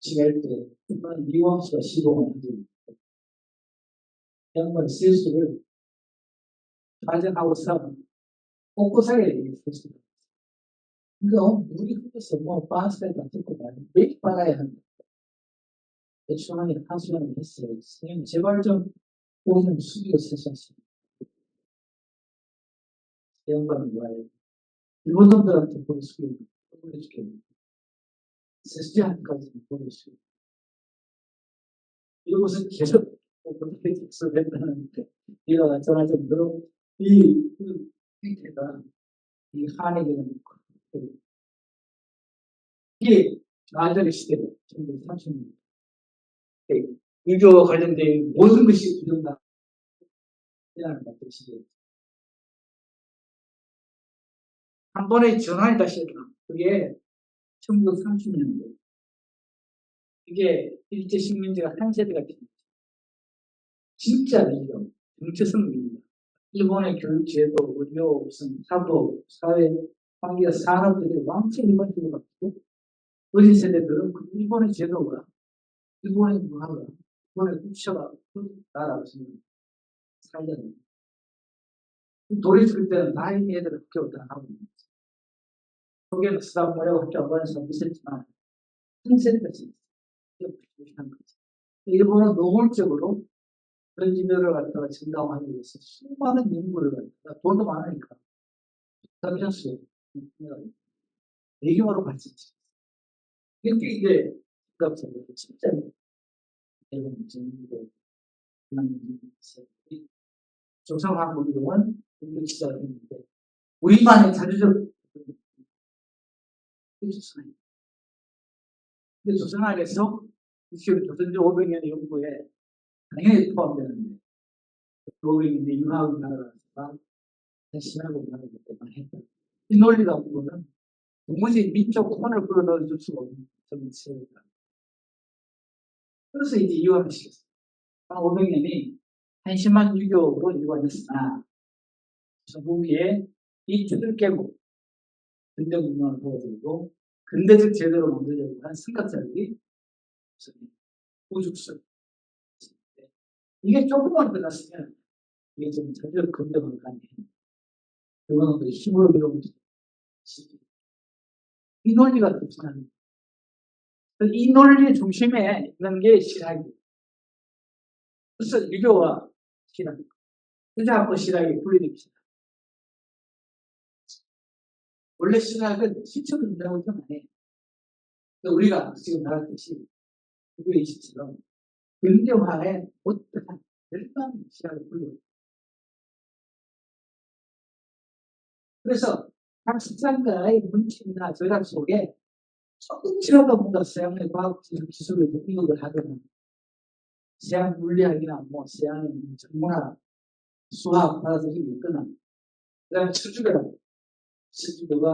지낼 때 정말 미왕수가 시도를 하지 양반 실수를 발전하고 싸면 꼼꼼하게 얘기했습니다. 그러니까 물이 흘러서 뭐 바스에다 듣고 말이야. 왜 빨아야 한다. 대충하게 하수연을 했어요. 선생님 제발 좀 오늘 숙이고 세수하시고 양반은 뭐예요? 일본 놈들한테 보내주겠네. 보내주겠네. 세수한까지 보내주겠네. 이것은 계속 어떻게 직설했다는데 이와 전화 정도로 이 행태가 이 한에게는 이게 아들의 시대 1930년 유교와 관련된 모든 것이 부정다 이라는 것이 한 번에 전환이 다시 일어나. 그게 1930년대. 이게 일제 식민지가 한 세대가 됩니다. 진짜 미죠. 정체성 미입니다. 일본의 교육제도, 의료, 무슨 사도, 사회, 관계, 산업들이 완전히 일본식으로 바뀌고 어린 세대들은 그 일본의 제도가, 일본의 문화가, 일본의 국처가 그 나라로서 살려는 도리지 그때는 나이 애들을 학교 다 하고 있는 거죠. 거기에는 수학 모래고 학교 안 가는 사람도 있었지만 한 세대가 있었어요. 한 거죠. 일본은 노골적으로 그런 지도를 갖다가 증강하기 위해서 수많은 연구를 갖다가 돈도 많으니까 담장수 대규모로 발전시켰어요. 이렇게 이제 생각적으로 진짜 일본 정부도 조선왕국은 공격 시작을 했는데 우리만의 자주적 조선왕. 근데 조선왕에서 조선조 500년의 연구에 당연히 포함되는데 500년의 융합 나라가 신하고 나라기 때문에 했다. 이 논리가 보면 도무지 민족 혼을 불어넣어줄 수가 없는 정치입니다. 그래서 이제 이완을 시켰어요. 한 500년이 한심한 유교로 일관했으나 전국에 이 틀을 깨고 근대 문명을 보여주고 근대적 제도를 만들려고 한 생각자들이 우죽설. 이게 조금만 들어갔으면 이게 좀 자주적 근대가 가능해요. 그거는 힘으로 밀어붙이고 이 논리가 득순합니다. 이 논리의 중심에 있는 게 신학이에요. 그래서 유교와 신학. 투자하고 시락이 분리되기 시작. 원래 시락은 시초를 준다고 좀 안 해. 우리가 지금 말했듯이 우리의 시처럼 근대화에 어떠한 열방 시락을 불러요. 그래서 각 시장가의 문침이나 전략 속에 조금이라도 뭔가 서양의 과학 기술을 응용을 하거나 서양 물리학이나 뭐 서양의 전문화 수학 받아들이고 있거나 그다음에 천주교가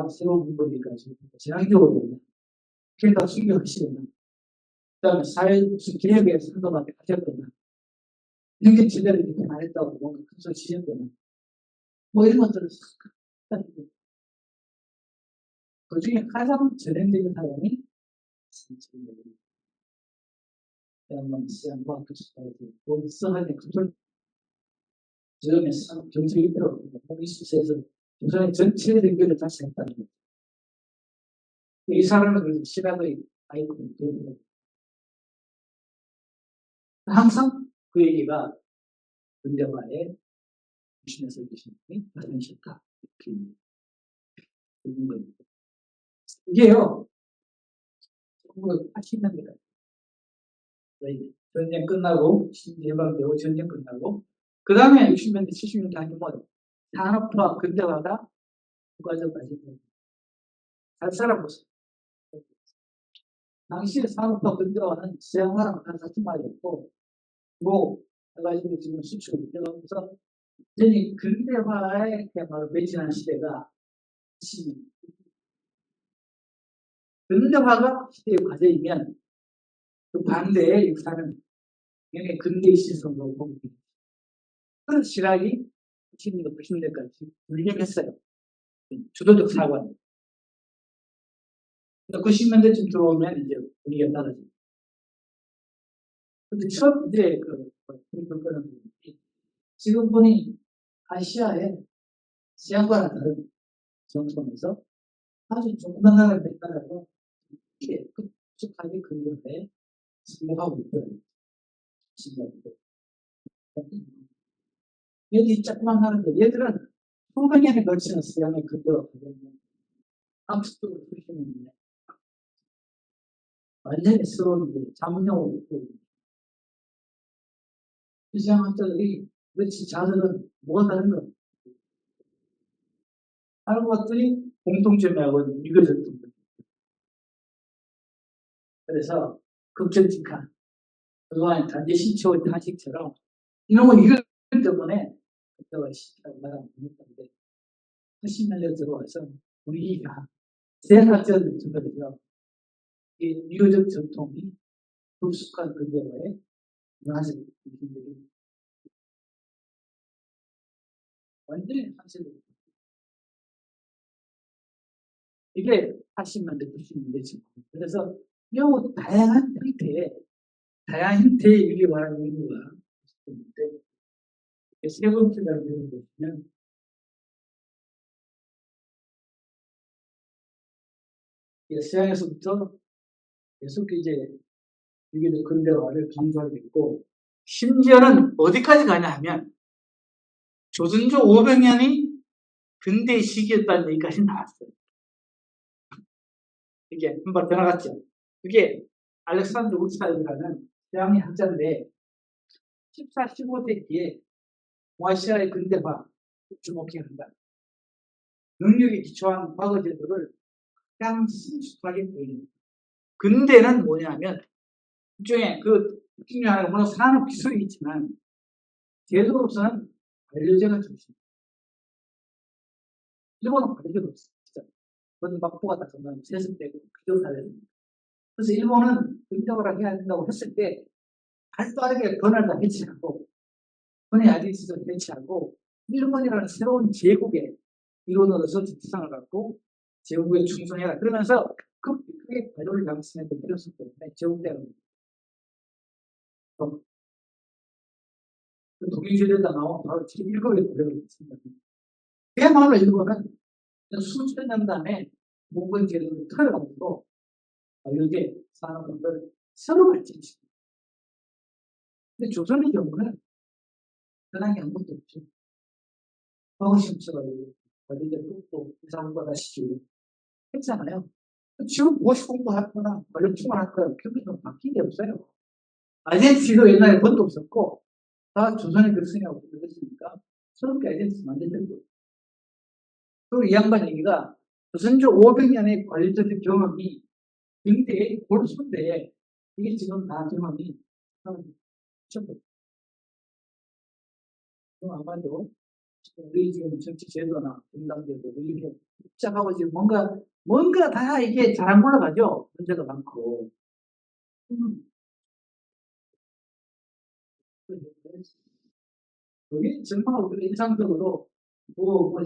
새로운 문법이 가지고 제한적으로 그러니까 순교하시거나 그다음에 사회 무슨 개혁에 상담하게 하셨거나 행정 지대를 이렇게 안 했다고 뭔가 큰 소리 치셨거나 뭐 이런 것들을 싹 가지고 그 중에 가장 전형적인 사람이 시장과 교수까지 몸성하게 그걸 지금의 정책이 필요 없고 몸이 수세에서 조선의 전체의 연결을 다시 했다는 거죠. 이 사람은 시각의 아이콘이 되는 항상 그 얘기가 근대화의 중심에서 계신 분이 가장 이렇게 있는 겁니다. 이게요, 1980년대까지 전쟁 끝나고 신해방되고 전쟁 끝나고 그 다음에 60년대 70년대 하면 산업화 근대화가 국가적 과제입니다. 잘 살아보세요. 당시의 산업화 근대화는 서양화랑 같은 말이었고 뭐 해가지고 지금 수출을 들어가면서 완전히 근대화에 바로 매진한 시대가 근대화가 시대의 과제이면 그 반대의 역사는 굉장히 근대의 시선으로 보게 됩니다. 그런 시각이 70년대, 90년대까지 불림했어요. 주도적 사관. 90년대쯤 들어오면 이제 분위기가 달라집니다. 근데 처음 이제 지금 보니 아시아의 서양과는 다른 정통에서 아주 조그만 나라를 따라서 이렇게 급속하게 근대화에 성공하고 있더라고요. 싱가포르. 여기 조그만 나라들, 얘들은 수백 년에 걸치는 서양의 근대화 과정을 암습적으로 부르시는데 완전히 새로운 자문용어를 쓰고 시장학자들이 그렇지 자들은 뭐가 다른가 하는 것들이 공통점이하고 이거졌던 거예요. 그래서 극적직한 그동안 단지 시초 탄식처럼 이놈은 이것 때문에 그때가 시키라고 말하면 못했는데 80년대 들어와서 우리가 대학자들 중에서 이 유교적 전통이 급속한 근대화에 문화적 느낌들이 완전히 상실되고 이게 80년대, 90년대 지금 그래서 매우 다양한 형태의 유교 관한 연구가 있는데 세 번째가 되는 것이면 서양에서부터 계속 이제 유교적 근대화를 강조하게 됐고 심지어는 어디까지 가냐 하면 조선조 500년이 근대의 시기였다는 얘기까지 나왔어요. 이게 한 발 더 나갔죠. 그게 알렉산드 우차이드라는 서양의 학자인데 14, 15세기에 동아시아의 근대화 주목해야 한다. 능력에 기초한 과거 제도를 가장 성숙하게 보입니다. 근대는 뭐냐면 일종의 그 느낌 중에 하나가 물론 산업 기술이 있지만 제도로서는 관료제가 중심입니다. 일본은 관료제가 없어요. 그건 막부가 다 정말 세습되고 비교사회입니다. 그래서 일본은 근대화를 해야 된다고 했을 때 발빠르게 번을 다 해체하고 번의 아디스를 해체하고 일본이라는 새로운 제국의 이론으로서 지상을 갖고 제국에 충성해라. 그러면서 크게 발효를 양성했던 필요성 때문에 제국대는 독일주의에다 나온 바로 제1국의 노력을 했습니다. 그야말로 일본은 수천 년 다음에 몽골 제도를 털어가지고 관료제 산업을 새로 발전시킵니다. 근데 조선의 경우는 변한 게 아무것도 없죠. 하고 싶어가지고 어디에 뜯고 이사한거 다시키고 했잖아요. 지금 고시 공부할 거나 권력충을 할 거나 그게 바뀐 게 없어요. 아이덴티티도 옛날에 번도 없었고 다 조선의 백성이라고 그랬으니까 새롭게 아이덴티티 만들던 거예요. 그리고 이 양반 얘기가 조선조 500년의 관리적 경험이 굉장히 골수인데 이게 지금 다 경험이 전부 아마도 우리 지금 정치 제도나 분당제도 이렇게 복잡하고 지금 뭔가 다 이게 잘 안 굴러가죠. 문제가 많고. 그게 정말 우리가 일상적으로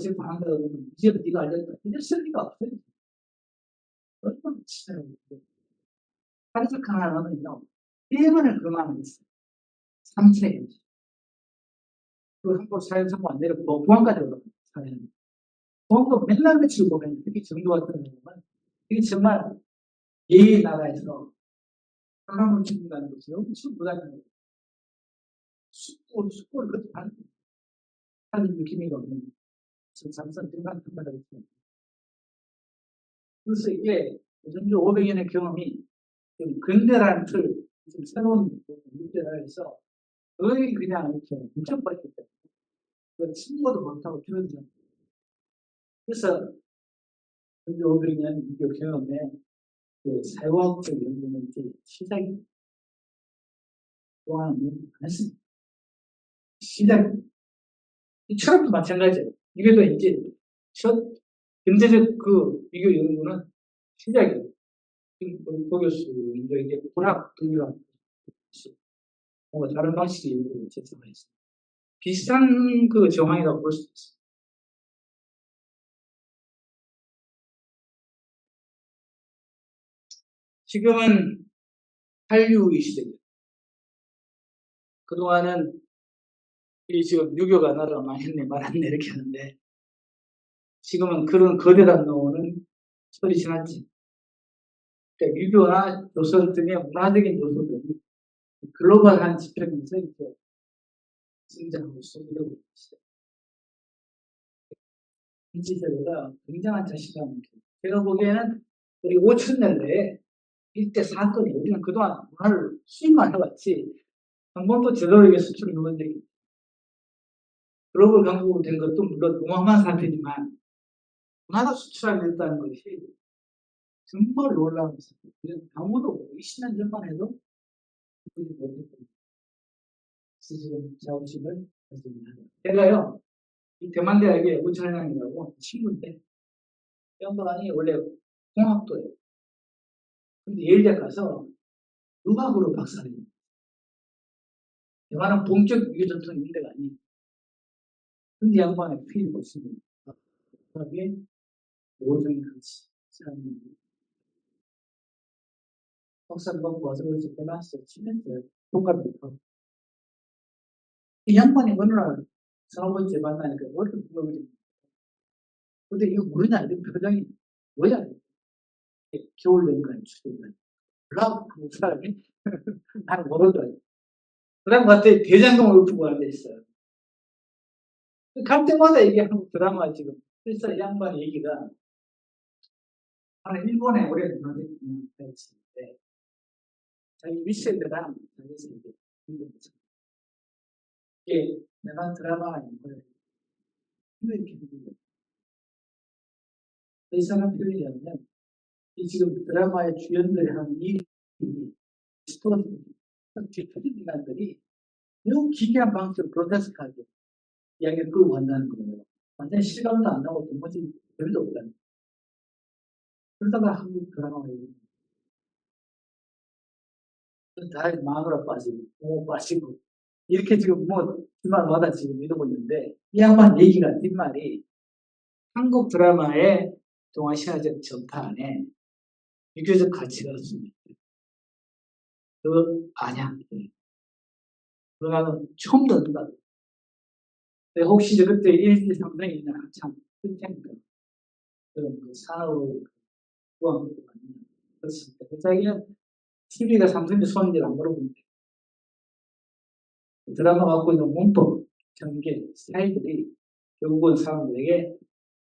지금 하는 거 보면 이제 네가 알렸다. 이럴 리가 없어요. 얼마나 치사해요. 사회적 하나는요. 1년을 그만을 했어요. 3체. 그 한국 사회성공 안 내려 보안까지 올라가요. 사회는. 보안도 맨날 며칠 보면 특히 정도 같은 경우는 이게 정말 이 나라에서 사람을 죽인다는 것이 엄청 부담이 돼요. 숙고를 그렇게 하는 느낌이가 없는 잠깐 등간 평가를 했습니다. 그래서 이게 전주 500년의 경험이 좀 근대라는 틀, 좀 새로운 문제라 해서 거의 그냥 이렇게 엄청 빠졌기 때문에 친구도 못하고 그러죠. 그래서 전주 500년 이교 경험에 그 사회과학적 연구는 이제 시작이 동안 안 했습니다. 시작. 이 철학도 마찬가지예요. 이게도 이제 첫 현대적 그 비교 연구는 시작이에요. 지금 우리 도교수 이제 불학 등이랑 뭔가 다른 방식의 연구를 제출했어요. 비슷한 그 정황이라고 볼 수 있어요. 지금은 한류의 시대입니다. 그동안은 이 지금 유교가 나라가 망했네 말았네 이렇게 하는데 지금은 그런 거대한 노는 소리 지났지. 그러니까 유교나 조선 등의 문화적인 요소들이 글로벌한 지표면서 이렇게 성장하고 있습니다. 이 시대가 굉장한 자신감을 제가 보기에는 우리 5천년 내에 일대 사건이 우리는 그동안 문화를 수입만 해왔지 한 번도 제대로 이게 수출을 해본 적이 글로벌 강국으로 된 것도 물론 어마어마한 사태지만 문화가 수출하겠다는 것이 정말 놀라운 사태. 아무도 20년 전만 해도 그러지 못했던 지금 자부심을 가집니다. 제가요 이 대만대학의 오찬양이라고 친구인데 양반이 원래 공학도예요. 근데 예일대 가서 유학으로 박사를 해요. 대만은 본격 유교 전통 있는 데가 아니에요. 근데 양반의 필이 없습니다. 그게 모종의 가치. 박사를 받고 와서 그래서 대만에서 치면서 돈가를 못하고. 이 양반이 어느 날 4번째 만나니까 왜 이렇게 불러버립니까? 근데 이거 모르냐? 이런 표정이 뭐야? 겨울 연간, 추울 연간. 몰라? 한국 사람이? 나는 모르더라고요. 그 다음 갔더니 대장동을 읊고 앉아있어요. 갈 때마다 이게 한국 드라마 지금. 그래서 이 양반의 얘기가 나는 일본에 오래 문화적인 영향을 있었는데 자기 윗세대랑 자기 세대 힘든 거죠. 이게 내가 드라마가 있는 거예요. 이렇게 힘든 거예요. 이 사람 표현이라면 이 지금 드라마의 주연들이 하는 일이 스토리 뒤틀린 인간들이 매우 기괴한 방식으로 그로테스크하게 이야기를 끌고 간다는 거예요. 완전히 실감도 안 나고 도무지 별도 없다는 거예요. 그러다가 한국 드라마가 다 마누라 빠지고 부모 빠지고 이렇게 지금 뭐 주말마다 지금 이러고 있는데 이 양반 얘기가 뒷말이 한국 드라마의 동아시아적 전파 안에 유교적 가치가 없습니다. 그거 아냐? 그거는 처음 듣는다. 혹시 그때 일시 삼성에 있는 한참 끝입니까? 그런 그 산업 구한 것도 아니냐. 그렇습니다. 그 자기는 TV가 삼성인지 손인지 안 물어보는데 드라마 갖고 있는 문법, 전개, 스타일들이 결국은 사람들에게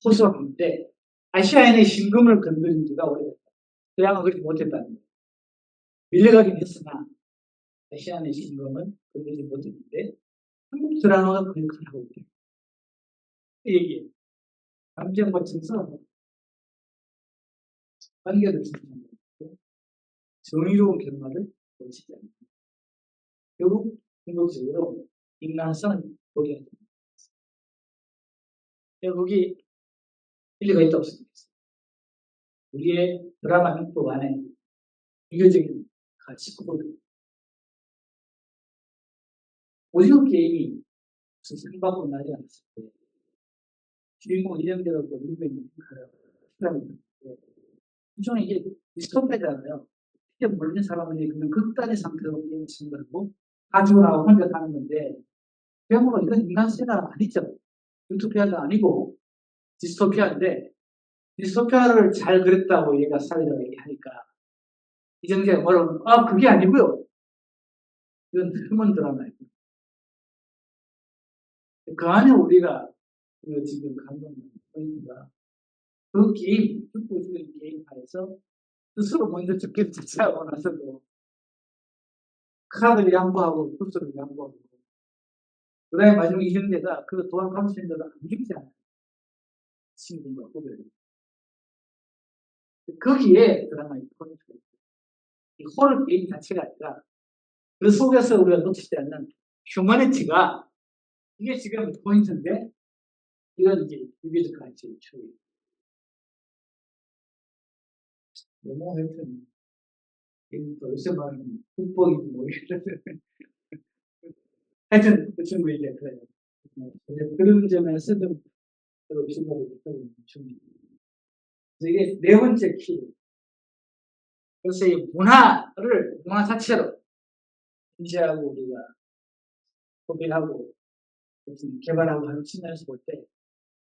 호소하는데 아시아인의 신금을 건드린 지가 오래됐다. 서양은 그렇게 못했다는 거예요. 밀려가긴 했으나 아시아인의 신금은 건드리지 못했는데 한국 드라마가 그 역할을 하고 있다. 그 얘기예요. 감정 거쳐서 관계를 조성하고 정의로운 결말을 거치지 않는다. 결국 궁극적으로 인간성을 보게 됩니다. 거기 일리가 있다고 생각했어요. 우리의 드라마 문법 안에 비교적인 가치코드 오징어 게임이 무슨 상 받고 나지 않았을 때 주인공 이정재라고 미국에 있는 사람이 있는데 일종의 이게 디스토피아잖아요. 이게 모르는 사람은 그냥 극단의 상태로 게임을 참가하고 가지고 나오고 혼자 사는 건데 그야말로 이건 인간 세계가 아니죠. 유토피아도 아니고 디스토피아인데 디스토피아를 잘 그렸다고 얘가 사회자가 얘기하니까 이정재가 뭐라고 그게 아니고요. 이건 휴먼 드라마예요. 그 안에 우리가 지금 감독님 포인트가 그 게임, 축구적인 게임 하에서 스스로 먼저 죽기를 자체하고 나서도 카드를 양보하고 부스를 양보하고 그 다음에 마지막에 이정재가 그 도망가는 신들을 안 죽이지 않아요. 친구가 후배를. 거기에 드라마의 포인트가 있어요. 이 호러 게임 자체가 아니라 그 속에서 우리가 놓치지 않는 휴머니티가 이게 지금 포인트인데 이건 이제 유비적 가치의 추이. 너무 하여튼 요새 말하는 국뽕인지 모르겠는데 하여튼 그 친구 이제 그래요. 그런 점에서 좀 생각이 있다고 줍니다. 그래서 이게 네 번째 키. 그래서 이 문화를 문화 자체로 인지하고 우리가 소비하고 개발하고 하는 측면에서 볼 때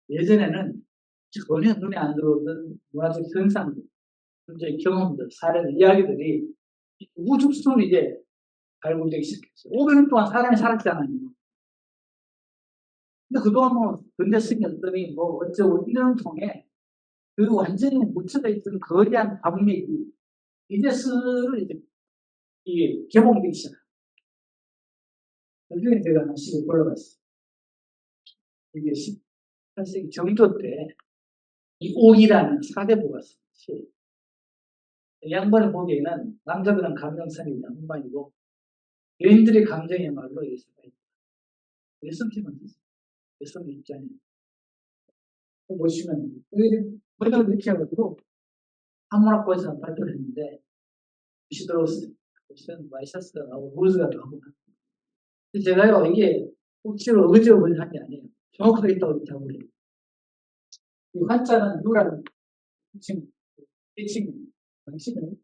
예전에는 전혀 눈에 안 들어오던 문화적 현상들, 현재의 경험들, 사례들, 이야기들이 우죽순 이제 발굴되기 시작했어요. 500년 동안 사람이 살았잖아요. 근데 그동안 뭐 근대 스님들이 뭐 어쩌고 이런 통해 그 완전히 묻혀져 있던 거대한 반맥이 이제 스스로 이제 이게 개봉되기 시작해요. 나중에 제가 하나씩 골라봤어요. 이게 18세기 정조 때 이 옥이라는 사대부가 있어요. 양반을 보기에는 남자들은 감정선이 양반이고 여인들의 감정이야말로 예술가 있다. 여성팀은 여성 입장에 보시면 머리를 이렇게 해가지고 한문학과에서 발표를 했는데 시드로스, 마이셔스가 나오고 루즈가 나오고 제가요 이게 억지로 어거지로 한 게 아니에요. 정확하게 있다고 얘기하고 그래요. 이 환자는 누라는 지칭 방식은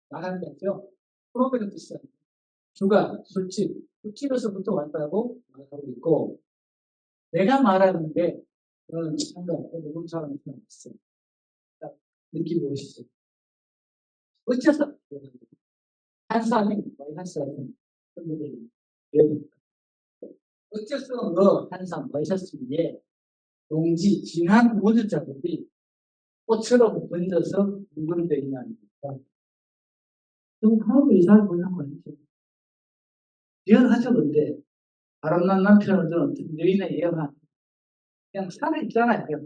나가는 거죠. 프로그램 뜻이야. 주가 술집에서부터 왔다고 말하고 있고 내가 말하는데 그런 참가 누군 사람이 있어요. 딱 느낌이 오시죠. 어째서 한 사람이 한 사람이 어째서 한 사람 하셨으기에 동지 진한 모든 작업이 꽃처럼 번져서 뭉그러져 있냐는 겁니다. 좀 하나도 이상을 보는 거 아니죠? 리얼하죠, 근데. 바람난 남편을 든 어떤 여인의 예언한 그냥 살아있잖아요, 그냥.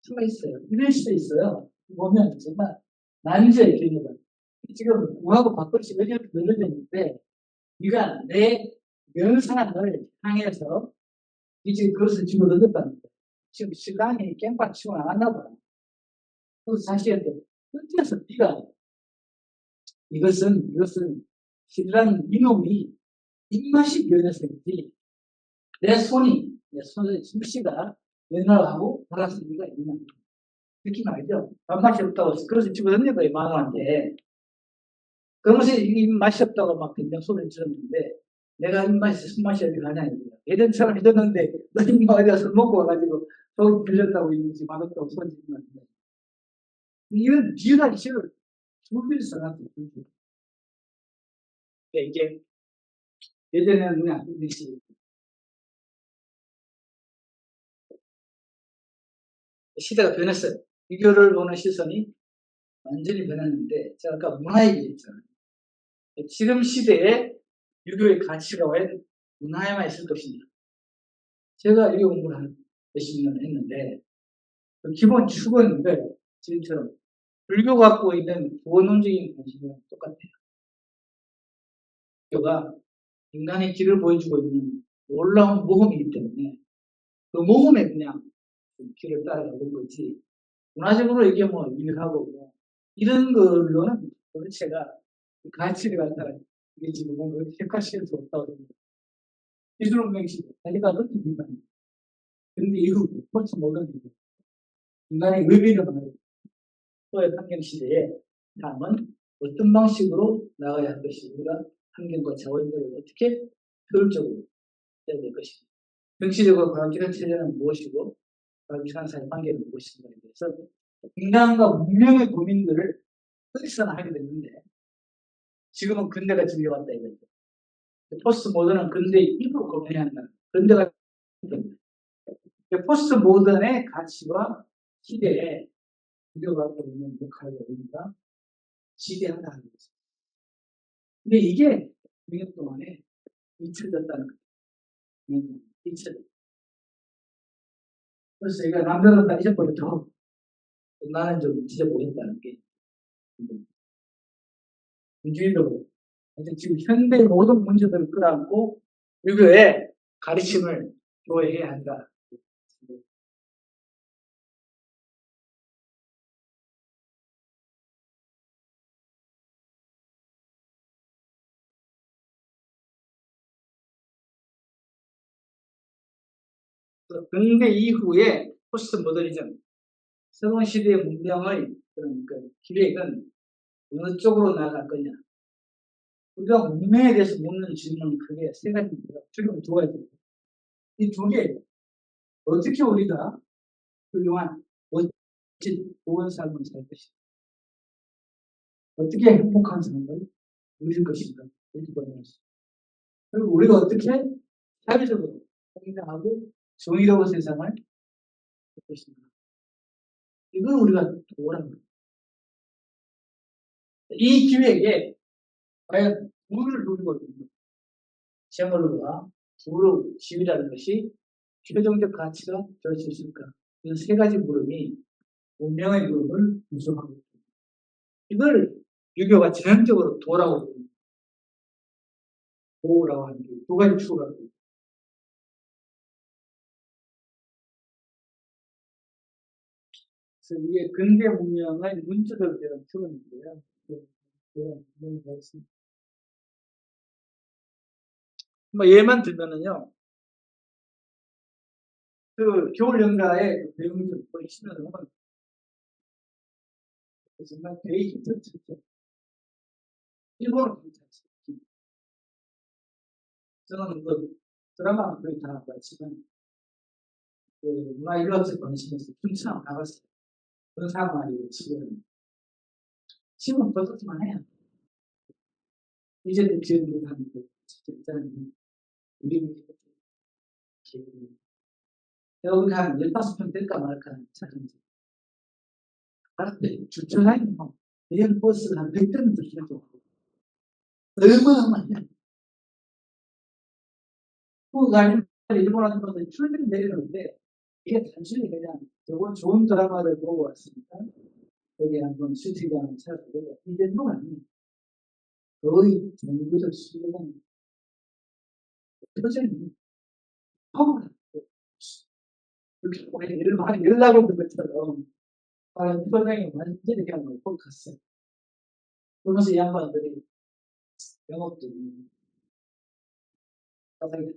살아있어요. 이럴 수도 있어요. 보면 정말 난제의 경우가 지금 우하고 밥그릇이 이렇게 늘어져 있는데 네가 내 명상을 향해서 이제 그것을 집어넣었다는 거예요. 지금 신랑이 깽판 치고 나갔나 봐. 그래서 자식한테 어째서 네가 이것은 신랑 이놈이 입맛이 변해서인지 내 손에 솜씨가 옛날하고 달라질 리가 있냐. 느낌 알죠? 밥맛이 없다고 그래서 집어넣는 거예요, 마누한테. 그러면서 입맛이 없다고 막 굉장히 소리를 질렀는데 내가 입맛이 손맛이 어디 가냐 이거야. 예전처럼 해줬는데 너 입맛 어디가 술 먹고 와가지고 속이 빌렸다고 이러지 맛없다고 소리 지르는데 이런 비유하기 싫어. 죽을 써놨어. 이게 예전에는 눈에 안 띄듯이 시대가 변했어요. 유교를 보는 시선이 완전히 변했는데, 제가 아까 문화 얘기했잖아요. 지금 시대에 유교의 가치가 왜 문화에만 있을 것이냐. 제가 유교 공부를 한 몇십 년을 했는데, 그 기본 축은 지금처럼 불교가 갖고 있는 원론적인 관심이랑 똑같아요. 유교가 인간의 길을 보여주고 있는 놀라운 모험이기 때문에 그 모험에 그냥 길을 따라가는 거지, 문화적으로 이게 뭐 유익하고 뭐 이런 걸로는 도대체가 가치를 갖다가 이게 지금 뭔가 객관시킬 수 없다고 생각합니다. 기술운명시대 자기가 그렇게 비판합니다. 그런데 이후 포스트 모던 시대, 인간의 의미를 말하는 소의 환경 시대에 다음은 어떤 방식으로 나가야 할 것이, 우리가 환경과 자원들을 어떻게 효율적으로 해야 될 것인가, 정치적으로 과학기술 체제는 무엇이고 과학기관 사회 관계는 무엇인가에 대해서 인간과 문명의 고민들을 어디서나 하게 됐는데, 지금은 근대가 질려왔다 이거죠. 포스트 모던은 근대 이후로 고민해야 한다. 근대가 포스트 모던의 가치와 시대에 우리가 갖고 있는 역할과 의미가 지대하다는 거죠. 근데 이게 2년 동안에 잊혀졌다는 거예요. 잊혀졌다. 그래서 제가 남들은 다 잊어버려도 나는 좀 잊어버렸다는 게 민주인도 지금 현대 모든 문제들을 끌어안고 유교의 가르침을 교회해야 한다. 근대 이후에 포스트 모더니즘, 새로운 시대의 문명의 그런 그 기획은 어느 쪽으로 나아갈 거냐. 우리가 문명에 대해서 묻는 질문은 크게 세 가지입니다. 지금 두 가지입니다. 이 두 개, 어떻게 우리가 훌륭한, 멋진, 좋은 삶을 살 것인가. 어떻게 행복한 삶을 누릴 것인가. 이렇게 보내ます. 그리고 우리가 어떻게 사회적으로 공정하고 정의로운 세상을 할 것인가. 이걸 우리가 도우라는 거예요. 이 기획에 과연 부를 누리고 있는 재물과 부로 지위라는 것이 최종적 가치가 될 수 있을까? 이 세 가지 물음이 운명의 물음을 구성하고 있습니다. 이걸 유교가 전형적으로 도라고 합니다. 도라고 하는 게 두 가지 추구가 있습니다. 그래서 이게 근대 문명의 문제들에 대한 표현인데요. 뭐 예만 들면은요, 그 겨울 연가의 그 배우들 보시면은 정말 베이직 특징, 일본어 괜찮지. 저는 그 드라마 거의 다 봤지만 그 문화 일각에 관심에서 춤추러 나갔어요. 그런 상황이 지금 버섯만 해요. 이제 그 기억이 나는 그 일단 우리 내가 우리 한 15편 뗄까 말까 하는 차인지. 알았대. 주차장이 뭐 내일 버스가 한 100대 들시는 정도. 얼마나 많냐. 그 가면 일본 하는 것들 출근이 내리는데 이게 단순히 그냥 저번 좋은 드라마를 보고 왔으니까 여기 한번 슈팅장을 찾아보고 이 정도가 아니에요. 거의 정부적 수련한 표정이 허무한 그렇게 열나고 있는 것처럼 표정이 완전히 그냥 못 갔어요. 그러면서 이 양반들이 영업도 가상이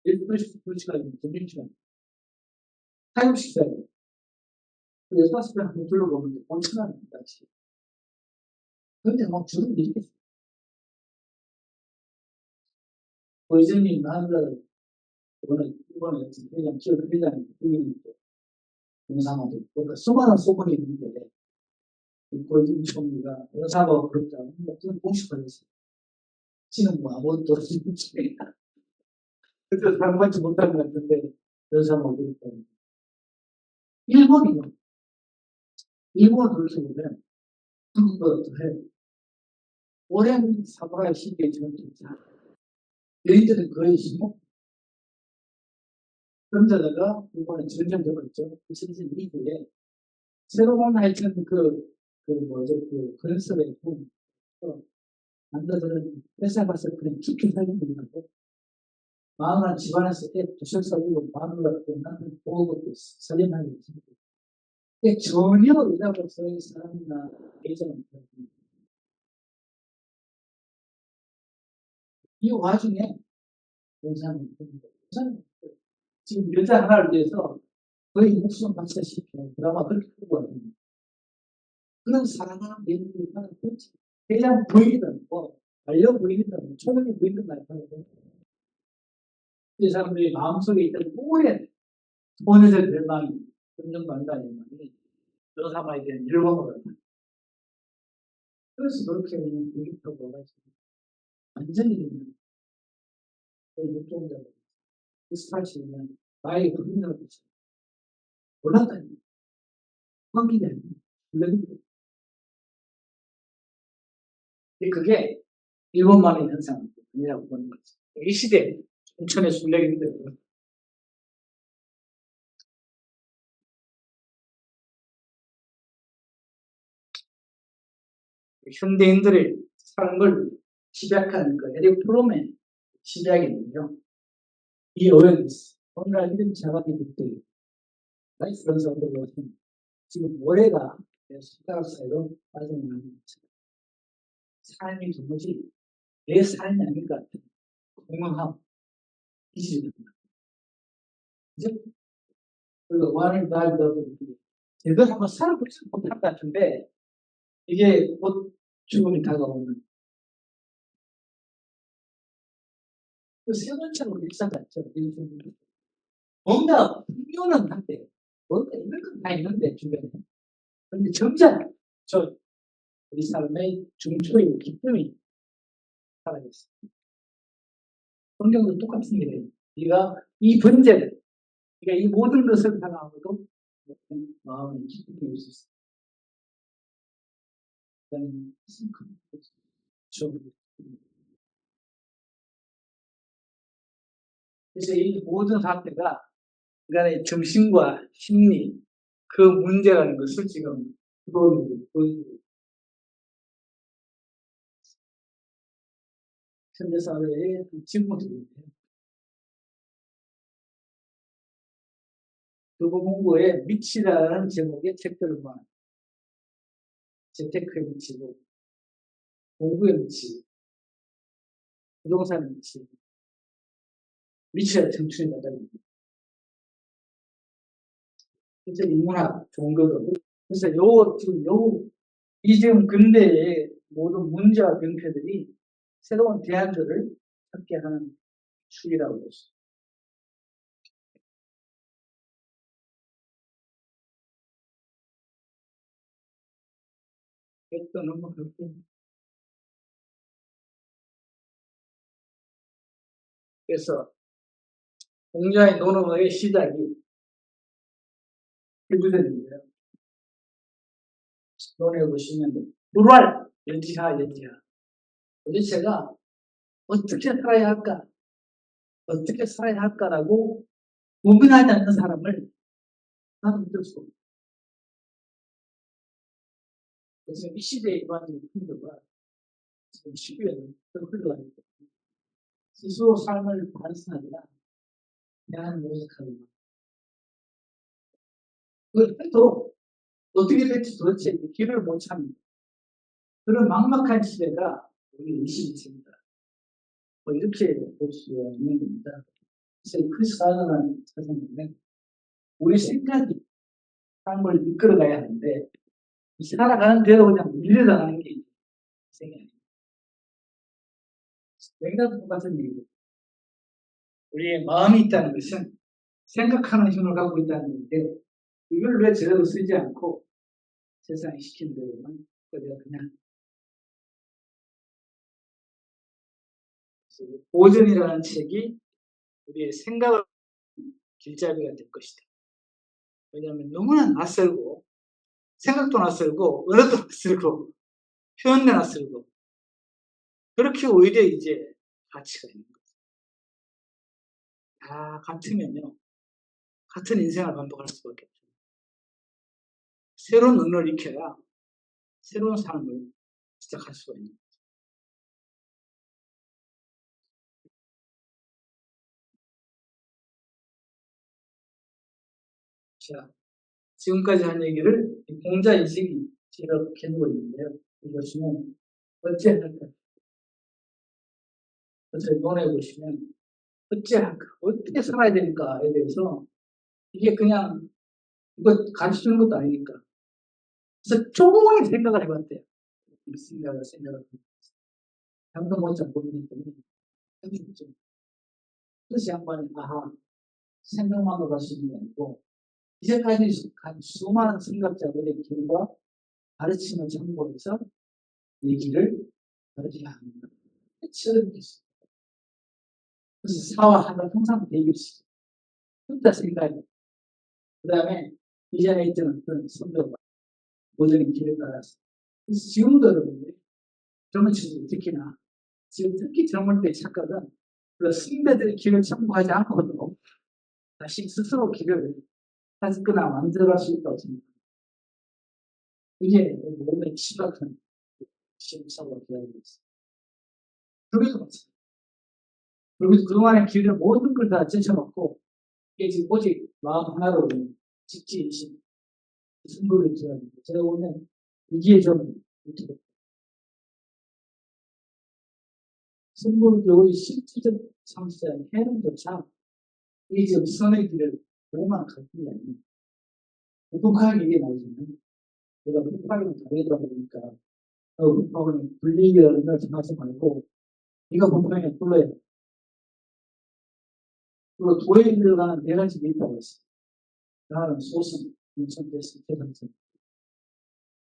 1분씩 2시간 점심시간 타임식사예요. 그래서 6시 한번 둘러보는데 5,000원입니다. 근데 막 주는 게 있겠어요. 보이즈님 하늘 이번에 회장 기업 회장 영상하고 그러니까 수많은 소문이 있는데 보이즈님 총리가 영상하고 그렇다 무슨 공식 걸렸어요. 지금 뭐 아무것도 없는 중이다. 그래서 상관치 못한 것 같은데 영상하고 그렇다. 일본이요. 일본 들어서 보면 중국어를 오랜 사무라이 시대의 전투자. 여인들은 거의 뭐 그런데다가 이번에 전쟁적으로 있죠. 2022년에 새로운 하여튼 건설의 품, 남자들은 회사 가서 그냥 깊이 살리는 거고, 마누라 집안에서 애 두살 살리고 마누라 남편 보고 살림하는 거지. 전혀 의사로서의 사람이나 예전은 이 와중에 여자는 지금 여자 하나를 위해서 거의 목숨 바치시켜 드라마 그렇게 보고 왔는데 그런 사랑하는 배우들이 그렇지. 그냥 부인이든 뭐 반려 부인이든 초면이 부인이든 말하고 이 사람들이 마음속에 있던 오랜 본연의 멸망이 긍정반다 멸망이 여러 사람에 대한 열광을 한다. 그래서 그렇게 우리는 비교표가 가지고 완전히 그냥 거의 역동적으로 스타일이면 나의 그분이라고 했죠. 올랐다니 환기가 아니고 블랙입니다. 그게 일본만의 현상이라고 보는 거죠. 이 시대 인천의 순례인데 현대인들의 삶을 시작한 그 에릭 프롬의 시작이거든요. 이 어웨니스 오늘날 이름 자막이 됐대요. 라이프 런서로 지금 올해가 숟가락 사이로 빠져나가는 거죠. 삶이 도무지 내 삶이 아닌 것 같은 공허함, 이질입니다. 그죠? 그리고 와를 다이브도 제대로 한번 살아보지 못할 것 같은데 이게 곧 죽음이 다가오는 그 세 번째로 일상 같죠. 뭔가 풍요는 한데 뭔가 있는 건 다 있는데 주변에 근데 점점 우리 삶의 중초의 기쁨이 사라졌어요. 성경도 똑같은 일이에요. 네가 이 번제를 네가 이 모든 것을 사랑하고도 마음의 기쁨이 있을 수 있어요. 그래서 이 모든 사태가 인간의 정신과 심리 그 문제라는 것을 지금 보여주고 현대 사회의 직무들인데요. 교보문고에 미치라는 제목의 책들을 모아 재테크에 미치고 공부에 미치고 부동산에 미치고 미쳐야 청춘이 나다니다. 그래서 인문학 좋은 거도 그래서 지금 근대의 모든 문제와 병폐들이 새로운 대안들을 찾게 하는 추이라고 했습니다. 또 너무 그렇게 그래서 공자의 논어의 시작이 해부전인데요. 논에 보시면 불활 여지하 도대체가 어떻게 살아야 할까? 어떻게 살아야 할까라고 고민하지 않는 사람을 나도 믿을 수 없다. 그래서 이 시대의 일반적인 풍조가 지금 시기에는 흘러가고 있거든요. 스스로 삶을 반성하거나 대안을 모색하거나 그래도 어떻게 될지 도대체 길을 못 찾는 그런 막막한 시대가 우리 21세기다. 뭐 이렇게 볼 수가 있는 겁니다. 그래서 크리스마스라는 사상은 우리 생각이 삶을 이끌어가야 하는데 살아가는 대로 그냥 밀려나가는 게 생각이에요. 냉장고 똑같은 얘기예요. 우리의 마음이 있다는 것은 생각하는 힘을 갖고 있다는 건데 이걸 왜 제대로 쓰지 않고 세상에 시킨 대로만 그냥 오전이라는 책이 우리의 생각을 길잡이가 될 것이다. 왜냐하면 너무나 낯설고 생각도 낯설고 언어도 낯설고 표현도 낯설고 그렇게 오히려 이제 가치가 있는 거죠. 다 같으면요. 같은 인생을 반복할 수밖에 없죠. 새로운 언어를 익혀야 새로운 삶을 시작할 수가 있는 거죠. 자, 지금까지 한 얘기를 공자인식이 지적해주고 있는데요. 이것은 어찌할까? 그래서 논해보시면 어찌할까? 어떻게 살아야 될까에 대해서 이게 그냥 이거 가르쳐주는 것도 아니니까. 그래서 조금만 생각을 해봤대요. 생각을. 잠도 못 자고 있더니 해주죠. 그래서 양반이 아하 생각만 가시는 게 아니고 이제까지 간 수많은 생각자들의 길과 가르침을 참고해서 얘기를 가르쳐야 합니다. 처음 있어요. 그래서 사와 하가 항상 대결식. 혼자 생각해. 그 다음에 이전에 있던 어떤 선배가 모든 길을 따라서. 그래서 지금도 여러분들 젊은 친구들 특히나 지금 특히 젊을 때 착각은 그 선배들의 길을 참고하지 않고도 다시 스스로 길을 찾거나 만들어갈 수 있다고 생각합니다. 이게 몸의 심각한 심사가 되어야 되겠어요. 그래도 마찬가지예요. 그리고 그동안의 길을 모든 걸 다 제쳐놓고 이게 지금 오직 마음 하나로 직지이신 승부를 들어야 됩니다. 제가 오늘 이기에 좀 승부의 실질적 상수자인 해름조차 이 지금 선의 길을 너무나 갖기 아닙니다. 부족하게 이게 나오잖아요. 내가 부족하게는 다르다 보니까 부족하게는 불리견을 정하지 말고 네가 부족하게 불러야 돼. 그리고 도에 들어가는 네 가지 게 있다고 했어요. 하나는 소승, 인천대승, 대상승.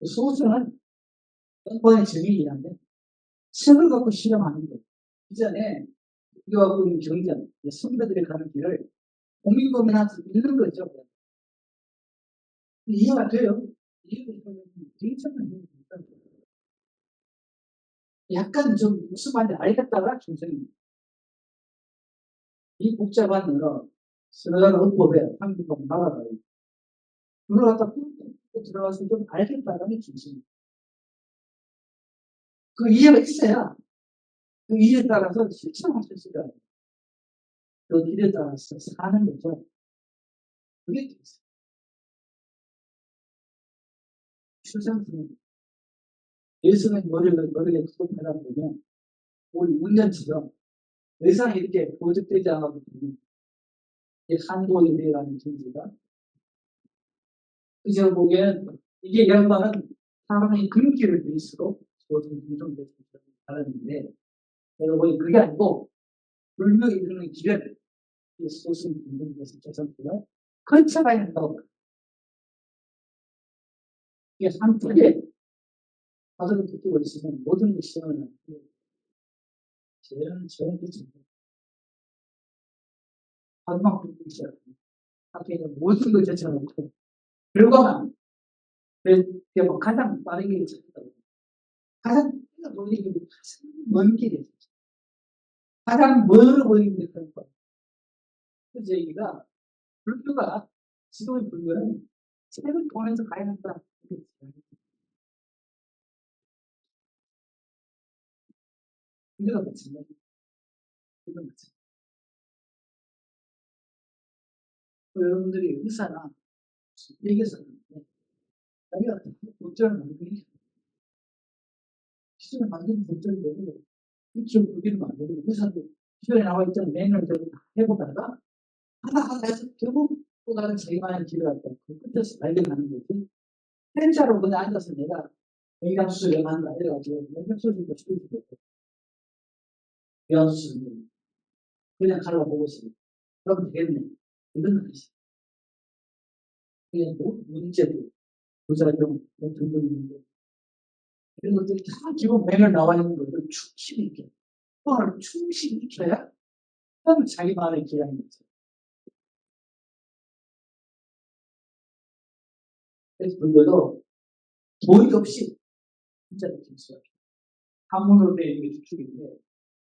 소승은 뻔뻔의 정의이란데 책을 갖고 실험하는 거예요. 이전에 우리가 갖고 있는 경전, 선배들이 가는 길을 고민하면서 읽는 거죠. 이해가 돼요? 이해가 되면 굉장히 약간 좀 무슨 말인지 알겠다가 중성입니다. 이 복잡한 언어, 들어가는 어법에 한국어 나가봐요. 그걸 갖다 또 들어가서 좀 알겠다는 게 중심입니다. 그 이해가 있어야 그 이해에 따라서 실천하실 수가 있어요. 그 길에 따라서 사는 거죠. 그게 있어요. 출생수는 예수는 머리가 크고 하다 보면 우리 운전처럼 의상 이렇게 고집되지 않아도 한국에 대해가는 정지가 제가 보기엔 이게 양반은 사람의 근기를 위해서로 모든 공정대에서 하는데 내가 보기엔 그게 아니고 불교에 이르는 길을 소신 공정대에서 재산보다 걸쳐가야 한다고 봐요. 이게 한쪽에 가족을 붙들고 있으면 모든 것이 시원한 저는 그렇지 않아요. 가족만 붙들고 있어야 돼요. 앞에 있는 모든 걸 제쳐놓고 결과만 그게 가장 빠른 길을 찾는다고. 가장 보이는 길이 가장 먼 길이에요. 가장 멀어 보이는 게 그런 거예요. 그래서 얘기가 불교가 지금의 불교는 책을 통해서 가야 한다. 이거가 마찬가지예요. 이건 마찬가지예요. 여러분들이 의사나 얘기해서 자기가 doctor을 만드는 시즌을 만드는 doctor이 되고 입술 구기를 만들고 의사도 주변에 나와 있던 매뉴얼들을 다 해보다가 하나 해서 결국 또 다른 자기만의 길을 갖다 그 끝에서 발견하는 거지. 펜자로 그냥 앉아서 내가 영양수술 한다 이래가지고 영양수술도 시켜주고 영양수술 그냥 갈라보고 있어요. 그럼 되겠네. 이건 아니지. 이게 문제도 부작용 등등 있는데 이런 것들이 다 기본 매뉴얼 나와 있는 거를 충실히 익혀. 그걸 충실히 익혀야 그다음에 자기만의 기량이 있어요. 그래서 그들도 돈이 없이 진짜 느낄 수가 있어요. 한문으로 된 이게 주축인데,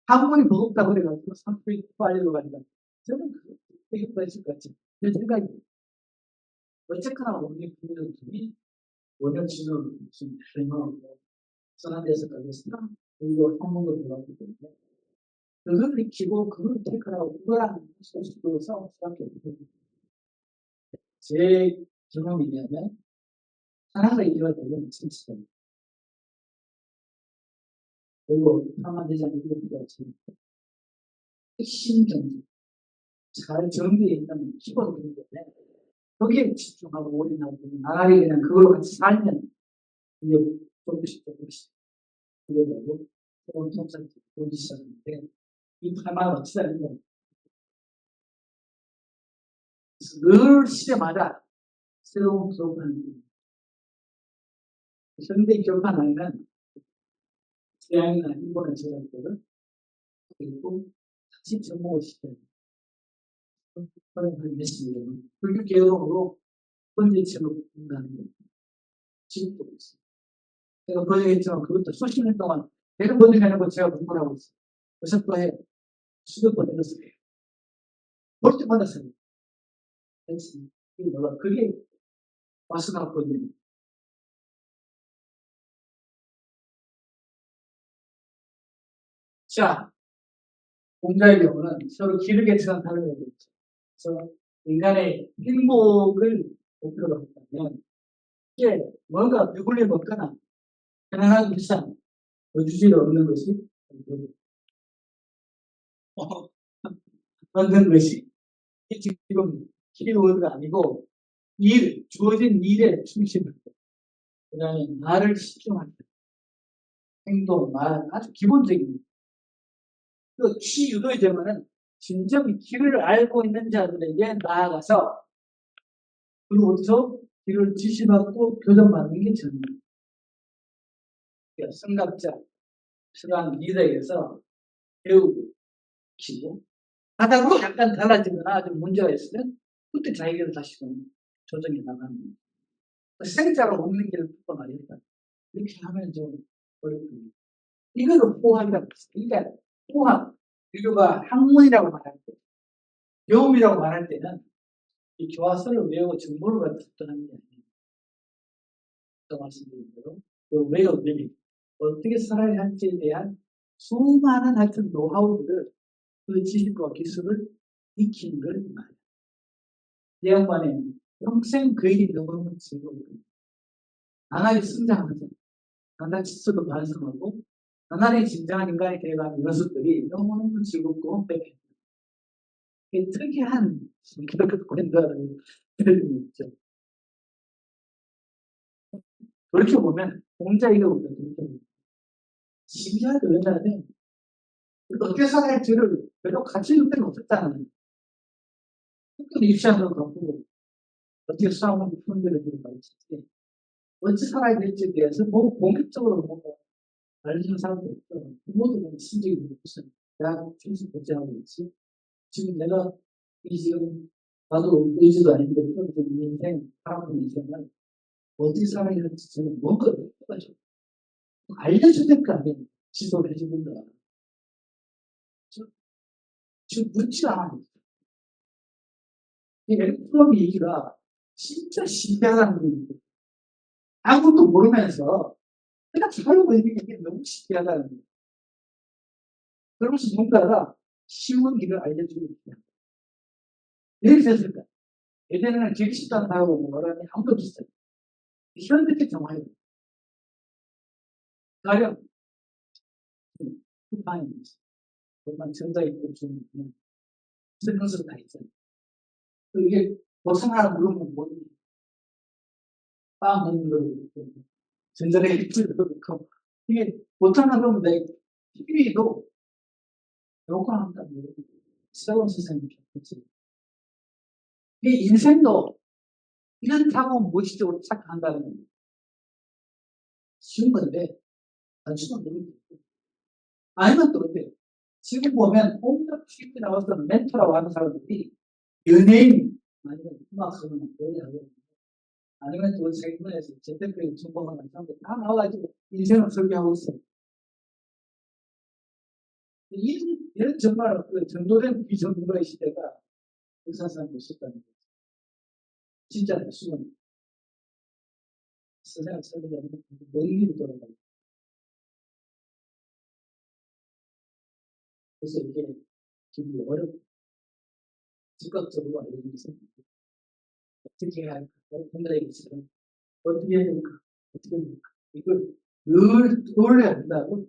한문이 버겁다고 그래가지고 상품이 빨리로 간다. 저는 그거 되게 빠질 것 같지. 제 생각이, 어쨌거나 우리 국민들이 원형신을 무슨 설명하고, 선한 데서 걸렸으나, 그리고 한문으로 들어갔기 때문에, 그걸 익히고, 그걸 택하라고, 그거랑 소식도 싸울 수밖에 없거든요. 제 경험이냐면, 하나가 이루어지면 진실입니다. 그리고 평화대장이 이루어지면, 핵심 정리, 잘 정리되어 있는 기본 경제인데, 거기에 집중하고 올인하고, 나라에 그냥 그걸로 같이 살면, 이게 조금씩, 그게 되고, 새로운 통상이 보기 시작하는데, 이 팔만 어찌 되는 거예요? 늘 시대마다 새로운 기록하는 거예요. 현대 기록한 아이는, 서양이나 일본의 제작들을, 그리고 같이 접목을 시켜요. 그런 했습니다. 불교 개혁으로 번제체로 공부하는 거 지금도 있어요. 제가 번역했지만 그것도 수십 년 동안 내가 번역해놓고 제가 공부를 하고 있어요. 그래서 또 해. 수백 번 읽었어요. 볼 때마다 써요. 그게 와서가 거든요. 자, 공자의 경우는 서로 기르게 생각하는 거죠. 그래서 인간의 행복을 목표로 한다면 이게 뭔가 배불리 먹거나 편안하고 비싼 거주지를 얻는 것이 얻는 것이 지금 키워드가 아니고 주어진 일에 충실할 때, 그 다음에 말을 신중할 때, 행동, 말, 아주 기본적인 그 키유도의 점은 진정 길을 알고 있는 자들에게 나아가서 그로부터 길을 지시받고 교정받는 게 전입니다. 성각자, 수강 리더에게서 배우고 키고 하다가 약간 달라지거나 아주 문제가 있으면 그때 자기를 다시 조정해 나가는 거예요. 생자로 먹는 길을 듣고 말이니까 이렇게 하면 좀 어렵거든요. 이거를 호학이라고 했어요. 그러니까 호학, 인류가 학문이라고 말할 때, 교음이라고 말할 때는 이 교화서를 외우고 정보를 갖다 하는 게 아니에요. 아까 말씀드린 대로 그 외우들이 어떻게 살아야 할지에 대한 수많은 하여튼 노하우들을 그 지식과 기술을 익히는 걸 말해요. 이 양반의 평생 그 일이 너무너무 즐거워요. 나날이 성장하면서 나날 스스로 반성하고 나날이 진정한 인간이 되어가는 녀석들이 너무너무 즐겁고 특이한 그렇게 보낸다는 그런 있죠. 그렇게 보면 공자이가 보면 신기하게 왜냐하면 어떻게 살아야 할지를 별로 같이 있는 데는 없었다는 거예요. 특별히 입시하는 바꾸고 어떻게 싸움을 푸는 데를 가르치지 어찌 살아야 될지에 대해서 뭐 본격적으로 뭔가 알려주는 사람도 없고 부모도 순적이 무슨 대학 출신 복제하고 있지 지금 내가 지금 나도 의지도 아닌데 이 인생 살아보는 인생을 어떻게 살아야 될지 저는 뭔가 없어가지고 알려줄 거 아니에요. 지도를 해주는가 지금 묻지가 않아요. 이 엘ект론 얘기가 진짜 신기하다는 거예요. 아무것도 모르면서 내가 살고 있는 게 너무 신기하다는 거예요. 그러면서 뭔가가 쉬운 길을 알려주고 있다. 왜 그랬을까? 예전에는 길 쉽다고 뭐라니 아무도 없었어요. 현대적 정화예요. 가령 쿠팡입니다. 그만 전자기기 주는 설명서가 다 있잖아요. 이게 목상 하나 물으면 뭐니? 빵 먹는 거 전자기기 주는 거 그렇고 이게 목상 하나 물으면 내 TV도 요거 한다 새로운 세상이 펼쳐지고 이 인생도 이렇다고 무의식적으로 착각한다는 건 쉬운 건데 단순한 너무 아니면 또 어때요? 지금 보면 온갖 TV 나와서 멘토라고 하는 사람들이 연예인 아니면 음악하거나 노래하고 아니면 또 세계에서 재테크에 성공하는 사람들 다 나와가지고 인생을 설계하고 있어요. 이런 정말 그 정도된 비전문가의 시대가 역사상 있었다는 거죠. 진짜 수는 세상을 살려면 먼 길을 돌아가요. 그래서 이게 되게 어렵고 즉각적으로 알려주면서 어떻게 해야 할까? 혼자에게 있어요. 어떻게 해야 될까? 어떻게 해야 될까? 이걸 늘 떠올려야 한다고.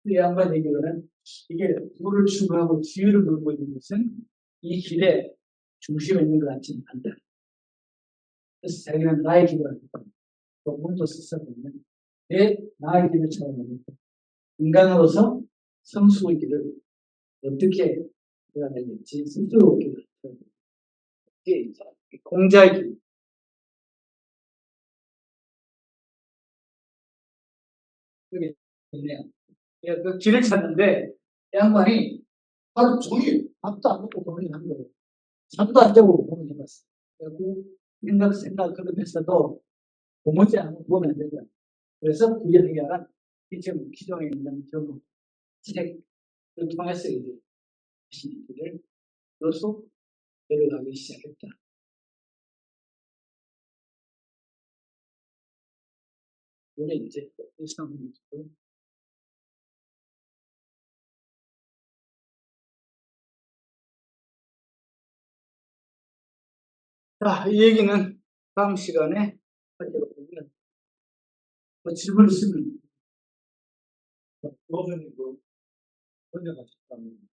이 양반 얘기로는 이게 물을 추구하고 기회를 누르고 있는 것은 이 길에 중심에 있는 것 같지는 않다. 그래서 자기는 나의 길을 하겠다. 본문도 썼었는데 내 나의 길을 찾아가겠다. 인간으로서 성수의 길을 어떻게 해야 되는지 스스로 이게 이제 공자의 길. 여기 있네요. 그 길을 찾는데 양반이 하루 종일 밥도 안 먹고 고민한 거예요. 잠도 안 자고 고민해봤어요. 그리고 생각 그러면서도 도무지 않고 보면 안 된다. 그래서 불가능한 지금 기존에 있는 경우 책을 통해서 이제 길을 로서 내려가기 시작했다. 이게 이제 일상이고 자, 이 얘기는 다음 시간에 하도록 하고요. 질문 있으면 교수님 그 혼자 가셨다면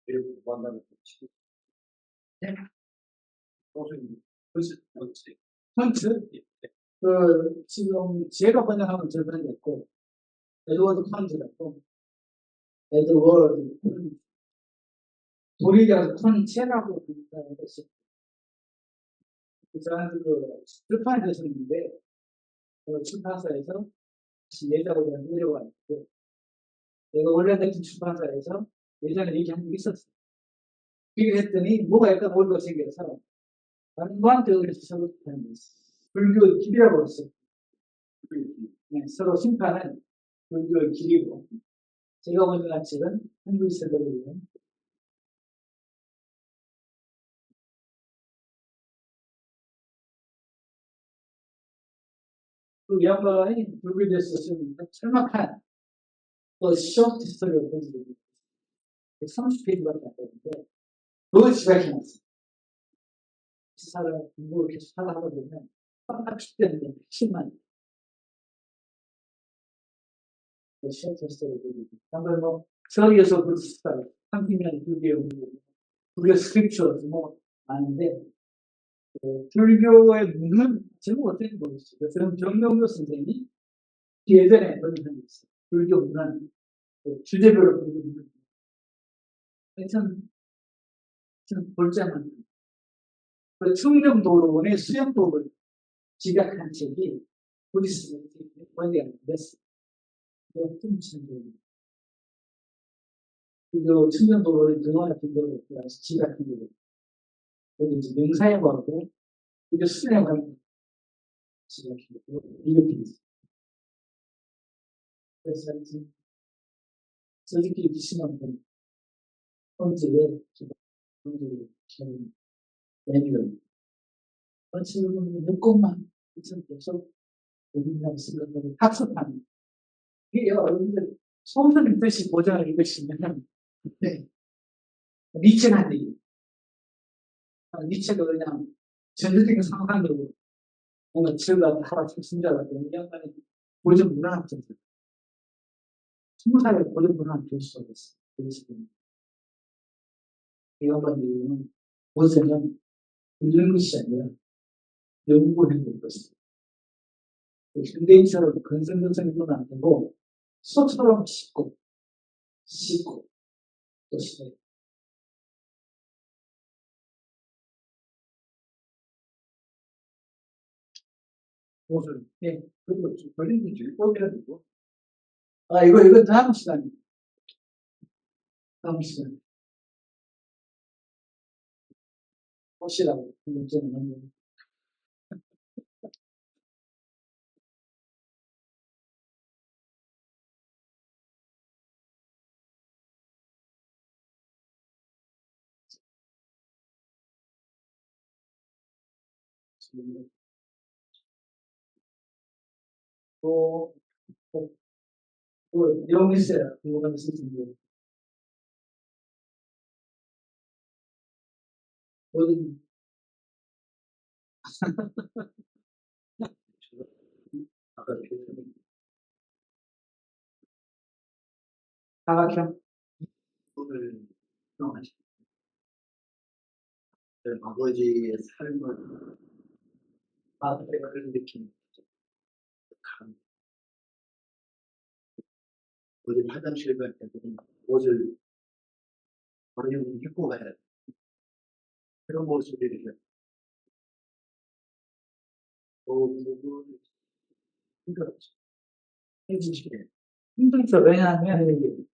내일 만나는 거지. 네. 교수님 그것이 뭐지? 펀트 그 지금 제가 번역하면 절반 됐고 에드워드 펀트라고 에드워드 도리가 펀체라고 부르는 것이 그 사람들 그 출판을 했었는데 그 출판사에서 다시 내자고 내려고 하는데 내가 원래 냈던 출판사에서 예전에 얘기한 적이 있었어. 얘기했더니 뭐가 약간 오류가 생겨서 남한테 그래서 서로 불교의 길이라고 했어요. 네, 서로 심판은 불교의 길이고 제가 번역한 책은 한글 세대로는 그 양반이 불교에 대해서 쓰는 짤막한 그 쇼트 스토리를 보여주고 30페이지밖에 안 되는데 그걸 지각해놨어요. 기사를 공부를 계속 하다 보면 빡빡 죽겠는데 10만 그 쇼트 스토리 보여주고 한번 뭐 서리에서 그 스타일 30년 불교 스크립처 뭐 많은데 불교의 문은 제목 어떻게 모르겠어요. 저는 정명도 선생님이 예전에 번역한 게 있어요. 불교 문은 주제별로 불교 문은 전 볼자만 그 청정도론의 수영법을 지각한 책이 부디스트 번역이 안 됐어요. 어떤 책이에요? 불교 청정도론의 등화나 등도를 지각한 거예요. 여기 이제 명사형하고 불교 수행하고 지각한 거예요. 이렇게 있어요. 그래서 저들끼리 비심한 분, 언제를 참 내밀어요. 지금 몇 곳만 계속 우리나라 생각으로 학습하는 이게 여러분들 소설 뜻이 보장을 읽으시면 네. 니체가 안 돼요. 니체가 그냥 전체적인 상상력으로 뭔가 지어가 하나 신자 같은 이 양반이 고전 문화학자들 20살에 고전 문화학 교수가 됐어요. 그래서 이 양반이 고전은 읽는 것이 아니라 연구하는 것이다. 현대인처럼 근성근성이면 안 되고 수처럼 씻고 또 씻어요. 옷을 예 그리고 걸리는 율법이라는 거. 이거 다음 시간에 다음 시간에 꽃이라고 문제는 없는 또, 또, 또 내용이 있어요. 그거는 있었는데 모든 아까 교수님 사각형 오늘 설명하신 아버지의 삶을 아버지를 느끼는 감. 어디 화장실 갈 때도 옷을 버리고 입고 가야 돼. 그런 모습들이 그거 힘들었죠. 해주시게. 힘들죠. 왜냐하면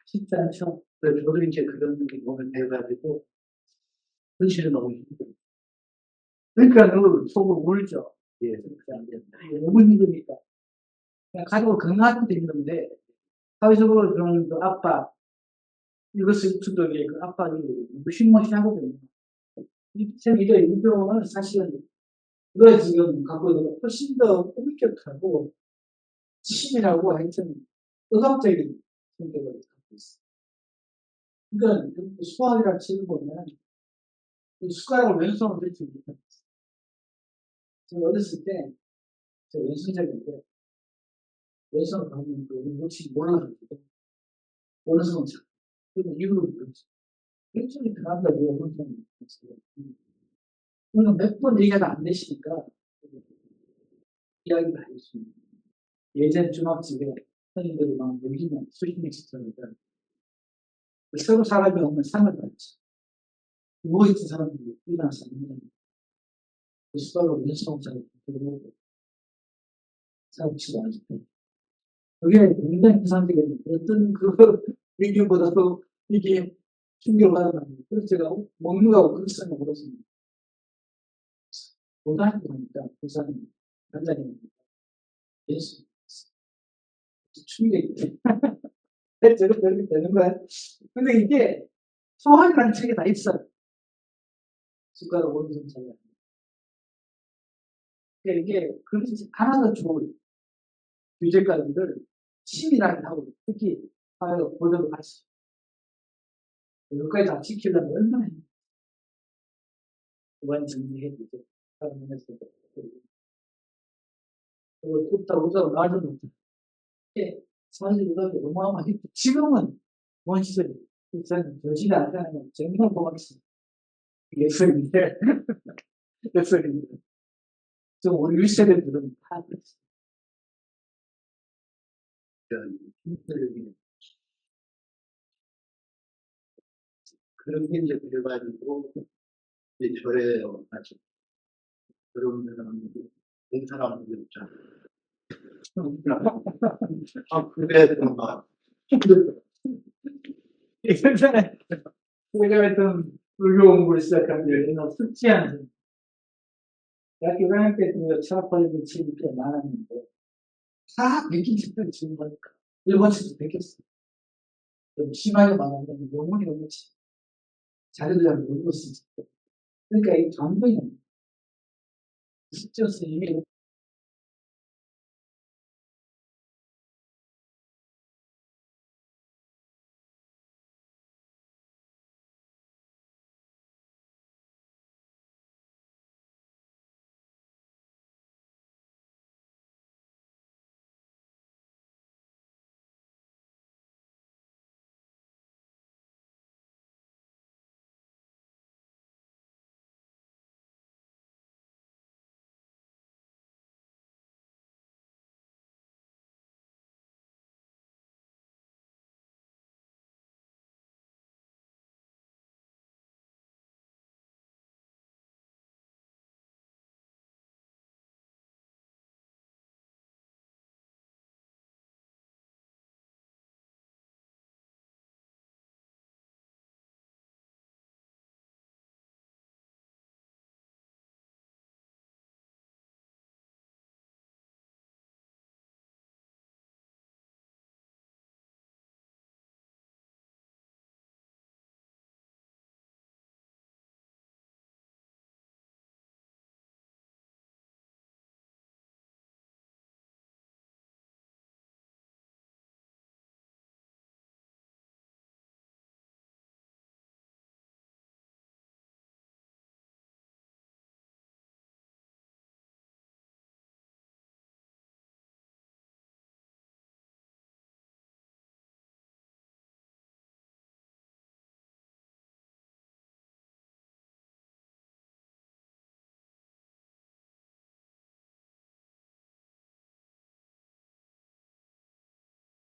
쉽지 않죠. 그래서 저도 이제 그런 게 몸에 배가지고 현실은 너무 힘들어요. 그러니까 그 속으로 울죠. 예. 너무 힘드니까. 그냥 가지고 건강할 때도 힘든데 사회적으로 그런 그 압박 이것을 주덕에 그 압박이 무시무시하거든요. 이게 인종은 사실은 우리가 지금 갖고 있는 훨씬 더 엄격하고 치밀하고 하여튼 의학적인 성격을 갖고 있어요. 그러니까 수학이라는 책을 보면 숟가락을 왼손으로 들지 못합니다. 제가 어렸을 때 제가 왼손잡이인데 왼손을 가면 그 놓치기 몰라가지고 오른손을 잡고 그러면 이걸로 그렇지. 왼손이 들어간다고 오른손이 있어요. 그러면 몇 번 얘기가 안 되시니까 이야기를 하겠습니다. 예전 중학집에 선생님들이 막 여기면 수십 명씩 들어오니까 서로 사람이 오면 상을 받지. 누워있는 사람들이 일어나서 그 수학을 왼손잡이 들어오고 사람 치고 하실 때 그게 굉장히 부산적인 어떤 그 얘기보다도 이게 충격을 받았답니다. 그래서 제가 먹는 거하고 그렇게 생각 못했습니다. 고등학교 가니까 부산 관장님입니다. 예수 충격이 저거 그렇게 되는 거야. 근데 이게 소환이라는 책에 다 있어요. 숟가락 오른손 잘라. 그러니까 이게 그것이 하나가 좋은 규제까지를 치밀하게 하고 특히 사회가 보도를 하시. 여기까지 다 지키려면 얼마나 힘들어요. 그만 정리해 주죠. 사람에서 그리고 웃다고 말도 못해. 사실보다 어마어마하게 지금은 먼 시절이 저는 저지가 않다는 정말 고맙습니다. 예술인데 예술인데 좀 우리 윗세대들은 다 그렇습니다. 힘들게 그런 게 이제 그래가지고 이제 절에 같이 그런 사람들이 본 사람들이 있잖아요. 아 그래도 막 예전에 제가 했던 불교 공부를 시작한 게 숙지하는 대학교 1학년 때 취업하려는 책이 꽤 많았는데 다 베낀 책들이 지금 보니까 일본 책도 베꼈어요. 좀 심하게 말하면 영혼이 없는 책. 자료도 잘 모르고 쓰죠. 그러니까 이 감동이 습지어서 이미